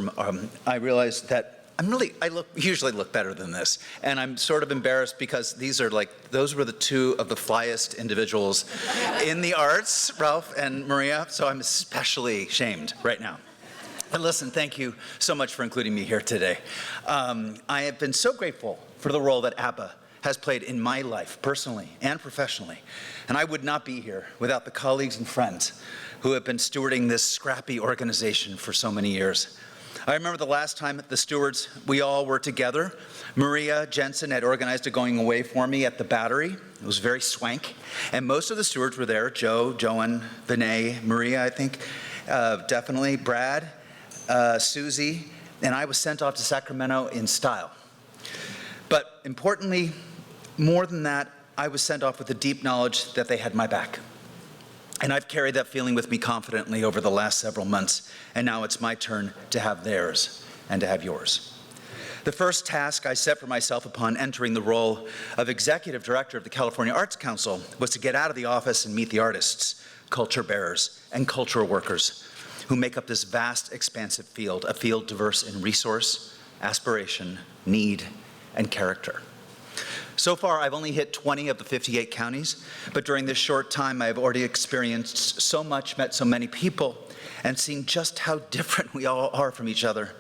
I realized that I usually look better than this, and I'm sort of embarrassed because those were the two of the flyest individuals in the arts, Ralph and Maria, so I'm especially shamed right now. But listen, thank you so much for including me here today. I have been so grateful for the role that ABBA has played in my life, personally and professionally. And I would not be here without the colleagues and friends who have been stewarding this scrappy organization for so many years. I remember the last time the stewards, we all were together. Maria Jenson had organized a going away for me at the Battery. It was very swank. And most of the stewards were there, Joe, Joan, Vinay, Maria, I think, definitely, Brad, Susie, and I was sent off to Sacramento in style. But importantly, more than that, I was sent off with the deep knowledge that they had my back. And I've carried that feeling with me confidently over the last several months, and now it's my turn to have theirs and to have yours. The first task I set for myself upon entering the role of Executive Director of the California Arts Council was to get out of the office and meet the artists, culture bearers, and cultural workers who make up this vast, expansive field, a field diverse in resource, aspiration, need, and character. So far, I've only hit 20 of the 58 counties, but during this short time, I've already experienced so much, met so many people, and seen just how different we all are from each other.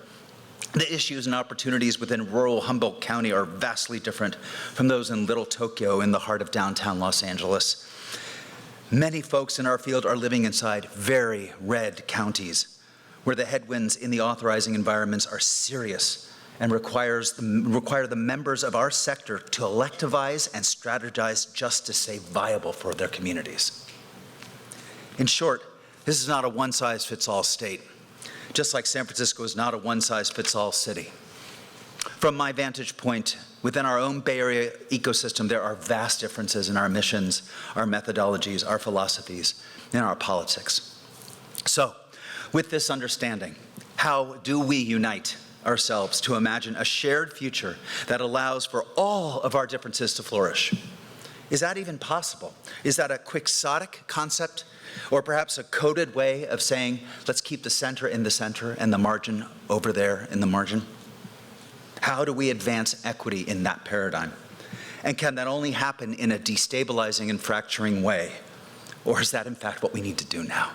The issues and opportunities within rural Humboldt County are vastly different from those in Little Tokyo in the heart of downtown Los Angeles. Many folks in our field are living inside very red counties, where the headwinds in the authorizing environments are serious and require the members of our sector to electivize and strategize just to stay viable for their communities. In short, this is not a one-size-fits-all state, just like San Francisco is not a one-size-fits-all city. From my vantage point, within our own Bay Area ecosystem, there are vast differences in our missions, our methodologies, our philosophies, and our politics. So, with this understanding, how do we unite ourselves to imagine a shared future that allows for all of our differences to flourish? Is that even possible? Is that a quixotic concept? Or perhaps a coded way of saying, let's keep the center in the center and the margin over there in the margin? How do we advance equity in that paradigm? And can that only happen in a destabilizing and fracturing way? Or is that in fact what we need to do now?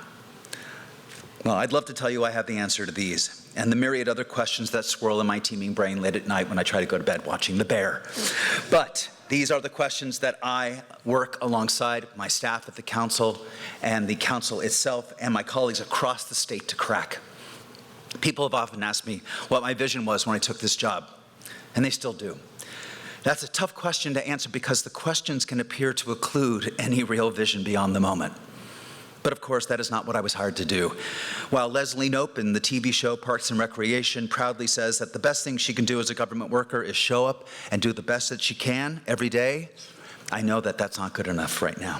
Well, I'd love to tell you I have the answer to these and the myriad other questions that swirl in my teeming brain late at night when I try to go to bed watching The Bear. But these are the questions that I work alongside my staff at the council and the council itself and my colleagues across the state to crack. People have often asked me what my vision was when I took this job, and they still do. That's a tough question to answer because the questions can appear to occlude any real vision beyond the moment. But of course, that is not what I was hired to do. While Leslie Knope in the TV show Parks and Recreation proudly says that the best thing she can do as a government worker is show up and do the best that she can every day, I know that that's not good enough right now.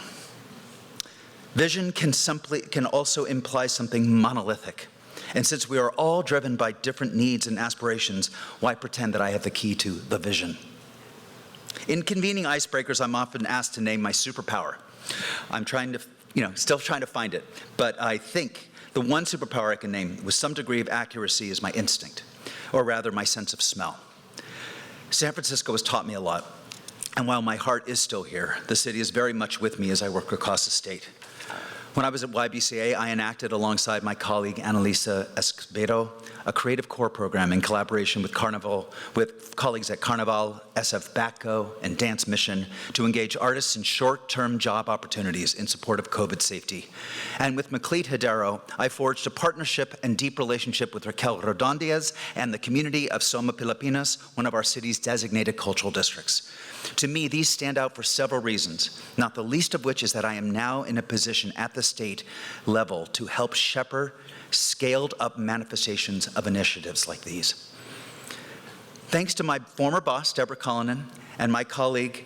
Vision can also imply something monolithic. And since we are all driven by different needs and aspirations, why pretend that I have the key to the vision? In convening icebreakers, I'm often asked to name my superpower. I'm still trying to find it, but I think the one superpower I can name with some degree of accuracy is my instinct, or rather my sense of smell. San Francisco has taught me a lot, and while my heart is still here, the city is very much with me as I work across the state. When I was at YBCA, I enacted alongside my colleague Annalisa Escobedo a Creative Core program in collaboration with colleagues at Carnival, SF Batco, and Dance Mission to engage artists in short-term job opportunities in support of COVID safety. And with Macleod Hidero, I forged a partnership and deep relationship with Raquel Rodondiez and the community of Soma Pilipinas, one of our city's designated cultural districts. To me, these stand out for several reasons, not the least of which is that I am now in a position at the state level to help shepherd scaled-up manifestations of initiatives like these. Thanks to my former boss, Deborah Cullinan, and my colleague,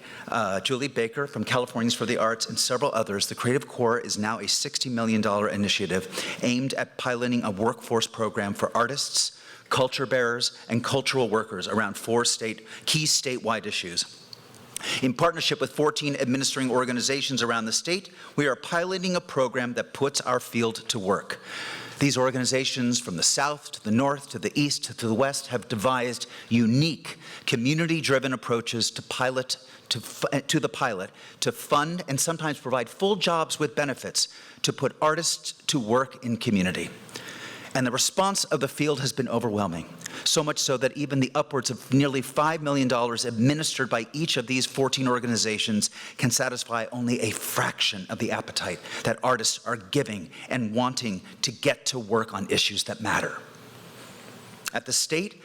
Julie Baker from Californians for the Arts, and several others, the Creative Core is now a $60 million initiative aimed at piloting a workforce program for artists, culture bearers, and cultural workers around 4 key statewide issues. In partnership with 14 administering organizations around the state, we are piloting a program that puts our field to work. These organizations from the south to the north to the east to the west have devised unique community-driven approaches to the pilot to fund and sometimes provide full jobs with benefits to put artists to work in community. And the response of the field has been overwhelming, so much so that even the upwards of nearly $5 million administered by each of these 14 organizations can satisfy only a fraction of the appetite that artists are giving and wanting to get to work on issues that matter. At the state,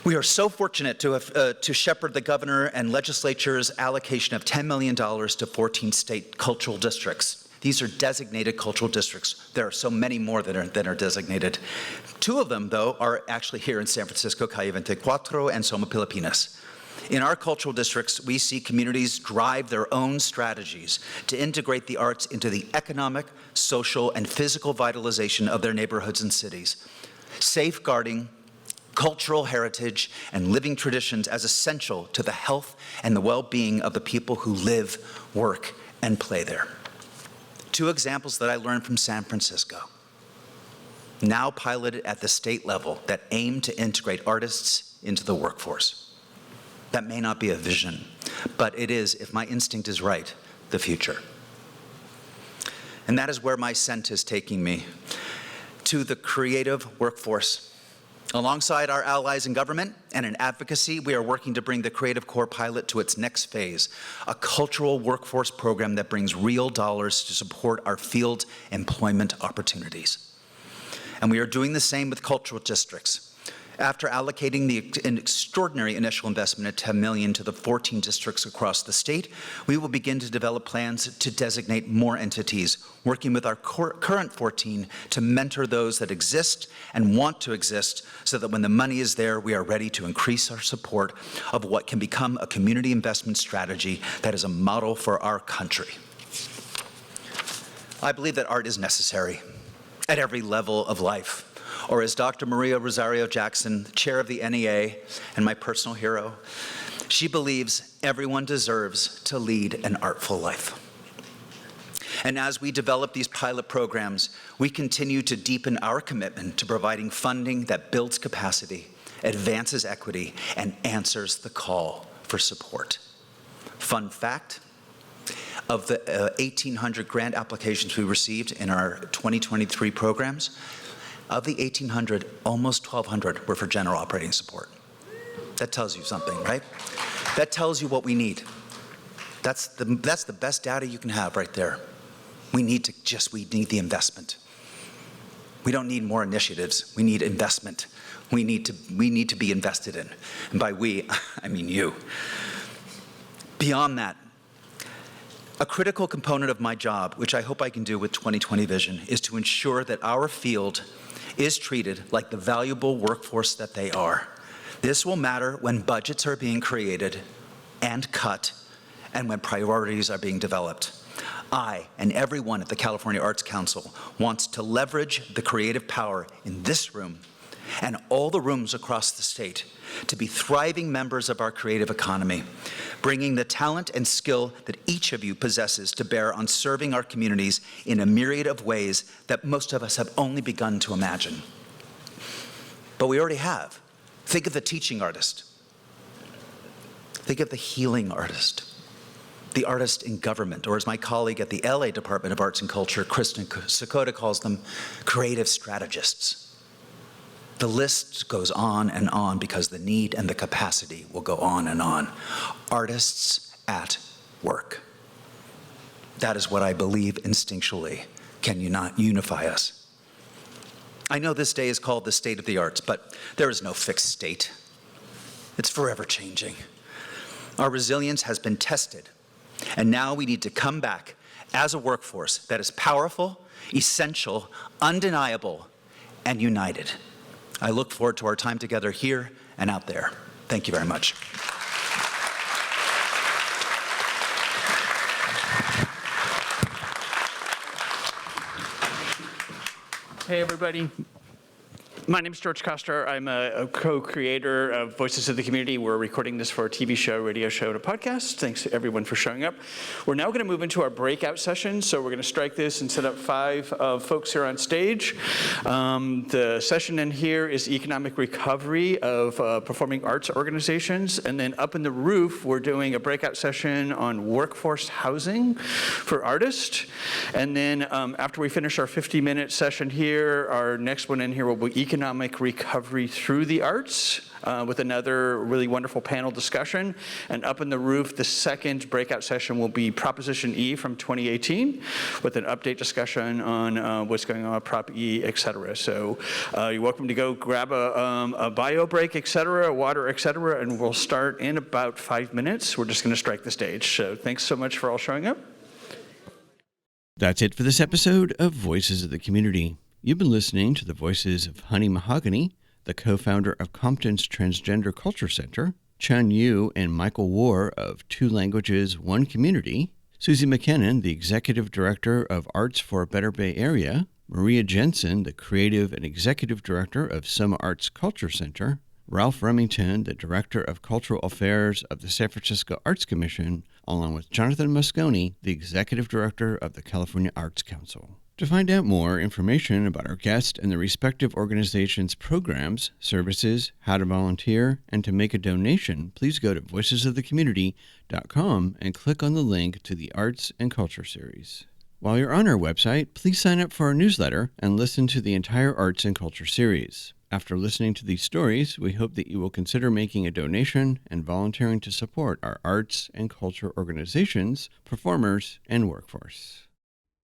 we are so fortunate to shepherd the governor and legislature's allocation of $10 million to 14 state cultural districts. These are designated cultural districts. There are so many more that are designated. 2 of them, though, are actually here in San Francisco, Calle 24 and Soma Pilipinas. In our cultural districts, we see communities drive their own strategies to integrate the arts into the economic, social, and physical vitalization of their neighborhoods and cities, safeguarding cultural heritage and living traditions as essential to the health and the well-being of the people who live, work, and play there. 2 examples that I learned from San Francisco, now piloted at the state level, that aim to integrate artists into the workforce. That may not be a vision, but it is, if my instinct is right, the future. And that is where my scent is taking me, to the creative workforce. Alongside our allies in government and in advocacy, we are working to bring the Creative Core pilot to its next phase, a cultural workforce program that brings real dollars to support our field employment opportunities. And we are doing the same with cultural districts. After allocating an extraordinary initial investment of $10 million to the 14 districts across the state, we will begin to develop plans to designate more entities, working with our current 14 to mentor those that exist and want to exist, so that when the money is there, we are ready to increase our support of what can become a community investment strategy that is a model for our country. I believe that art is necessary at every level of life. Or as Dr. Maria Rosario Jackson, chair of the NEA and my personal hero, She believes everyone deserves to lead an artful life. And as we develop these pilot programs, we continue to deepen our commitment to providing funding that builds capacity, advances equity, and answers the call for support. Fun fact, of the 1,800 grant applications we received in our 2023 programs, of the 1,800, almost 1,200 were for general operating support. That tells you something, right? That tells you what we need. That's the best data you can have right there. We need the investment. We don't need more initiatives. We need investment. We need to be invested in. And by we, I mean you. Beyond that, a critical component of my job, which I hope I can do with 2020 Vision, is to ensure that our field is treated like the valuable workforce that they are. This will matter when budgets are being created and cut, and when priorities are being developed. I and everyone at the California Arts Council wants to leverage the creative power in this room and all the rooms across the state to be thriving members of our creative economy, bringing the talent and skill that each of you possesses to bear on serving our communities in a myriad of ways that most of us have only begun to imagine. But we already have. Think of the teaching artist. Think of the healing artist. The artist in government, or as my colleague at the LA Department of Arts and Culture, Kristen Sakota, calls them, creative strategists. The list goes on and on because the need and the capacity will go on and on. Artists at work. That is what I believe instinctually can unify us. I know this day is called the State of the Arts, but there is no fixed state. It's forever changing. Our resilience has been tested. And now we need to come back as a workforce that is powerful, essential, undeniable, and united. I look forward to our time together here and out there. Thank you very much. Hey, everybody. My name is George Koster. I'm a co-creator of Voices of the Community. We're recording this for a TV show, radio show, and a podcast. Thanks to everyone for showing up. We're now going to move into our breakout session. So we're going to strike this and set up 5 folks here on stage. The session in here is economic recovery of performing arts organizations. And then up in the roof, we're doing a breakout session on workforce housing for artists. And then after we finish our 50-minute session here, our next one in here will be economic recovery through the arts with another really wonderful panel discussion. And up in the roof, the second breakout session will be Proposition E from 2018 with an update discussion on what's going on with Prop E, et cetera. So you're welcome to go grab a bio break, et cetera, water, et cetera, and we'll start in about 5 minutes. We're just going to strike the stage. So thanks so much for all showing up. That's it for this episode of Voices of the Community. You've been listening to the voices of Mahogany, the co-founder of Compton's Transgender Culture Center, Chun Yu and Michael Warr of 2 Languages, 1 Community, Susie McKinnon, the executive director of Arts for a Better Bay Area, Maria Jenson, the creative and executive director of SOMArts Culture Center, Ralph Remington, the director of cultural affairs of the San Francisco Arts Commission, along with Jonathan Moscone, the executive director of the California Arts Council. To find out more information about our guest and the respective organizations' programs, services, how to volunteer, and to make a donation, please go to voicesofthecommunity.com and click on the link to the Arts and Culture series. While you're on our website, please sign up for our newsletter and listen to the entire Arts and Culture series. After listening to these stories, we hope that you will consider making a donation and volunteering to support our arts and culture organizations, performers, and workforce.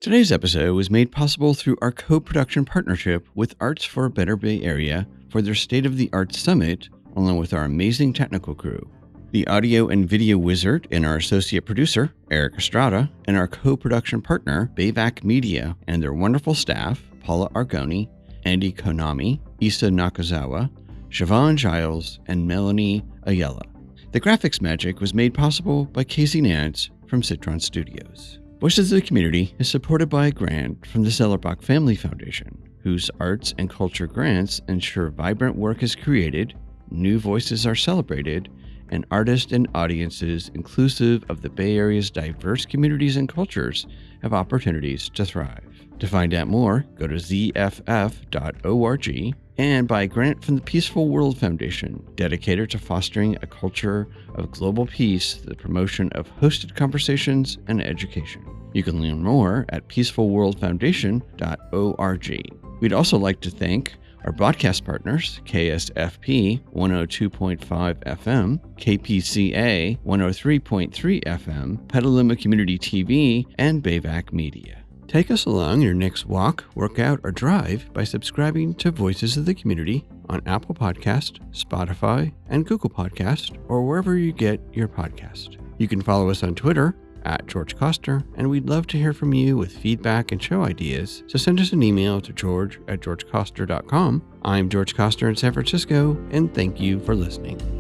Today's episode was made possible through our co-production partnership with Arts for a Better Bay Area for their State of the Arts Summit, along with our amazing technical crew. The audio and video wizard and our associate producer, Eric Estrada, and our co-production partner, Bayvac Media, and their wonderful staff, Paula Argoni, Andy Konami, Issa Nakazawa, Siobhan Giles, and Melanie Ayala. The graphics magic was made possible by Casey Nance from Citron Studios. Voices of the Community is supported by a grant from the Zellerbach Family Foundation, whose arts and culture grants ensure vibrant work is created, new voices are celebrated, and artists and audiences inclusive of the Bay Area's diverse communities and cultures have opportunities to thrive. To find out more, go to zff.org and buy a grant from the Peaceful World Foundation, dedicated to fostering a culture of global peace through the promotion of hosted conversations and education. You can learn more at peacefulworldfoundation.org. We'd also like to thank our broadcast partners, KSFP 102.5 FM, KPCA 103.3 FM, Petaluma Community TV, and Bayvac Media. Take us along your next walk, workout, or drive by subscribing to Voices of the Community on Apple Podcast, Spotify, and Google Podcast, or wherever you get your podcast. You can follow us on Twitter at George Koster, and we'd love to hear from you with feedback and show ideas, so send us an email to george@georgekoster.com. I'm George Koster in San Francisco, and thank you for listening.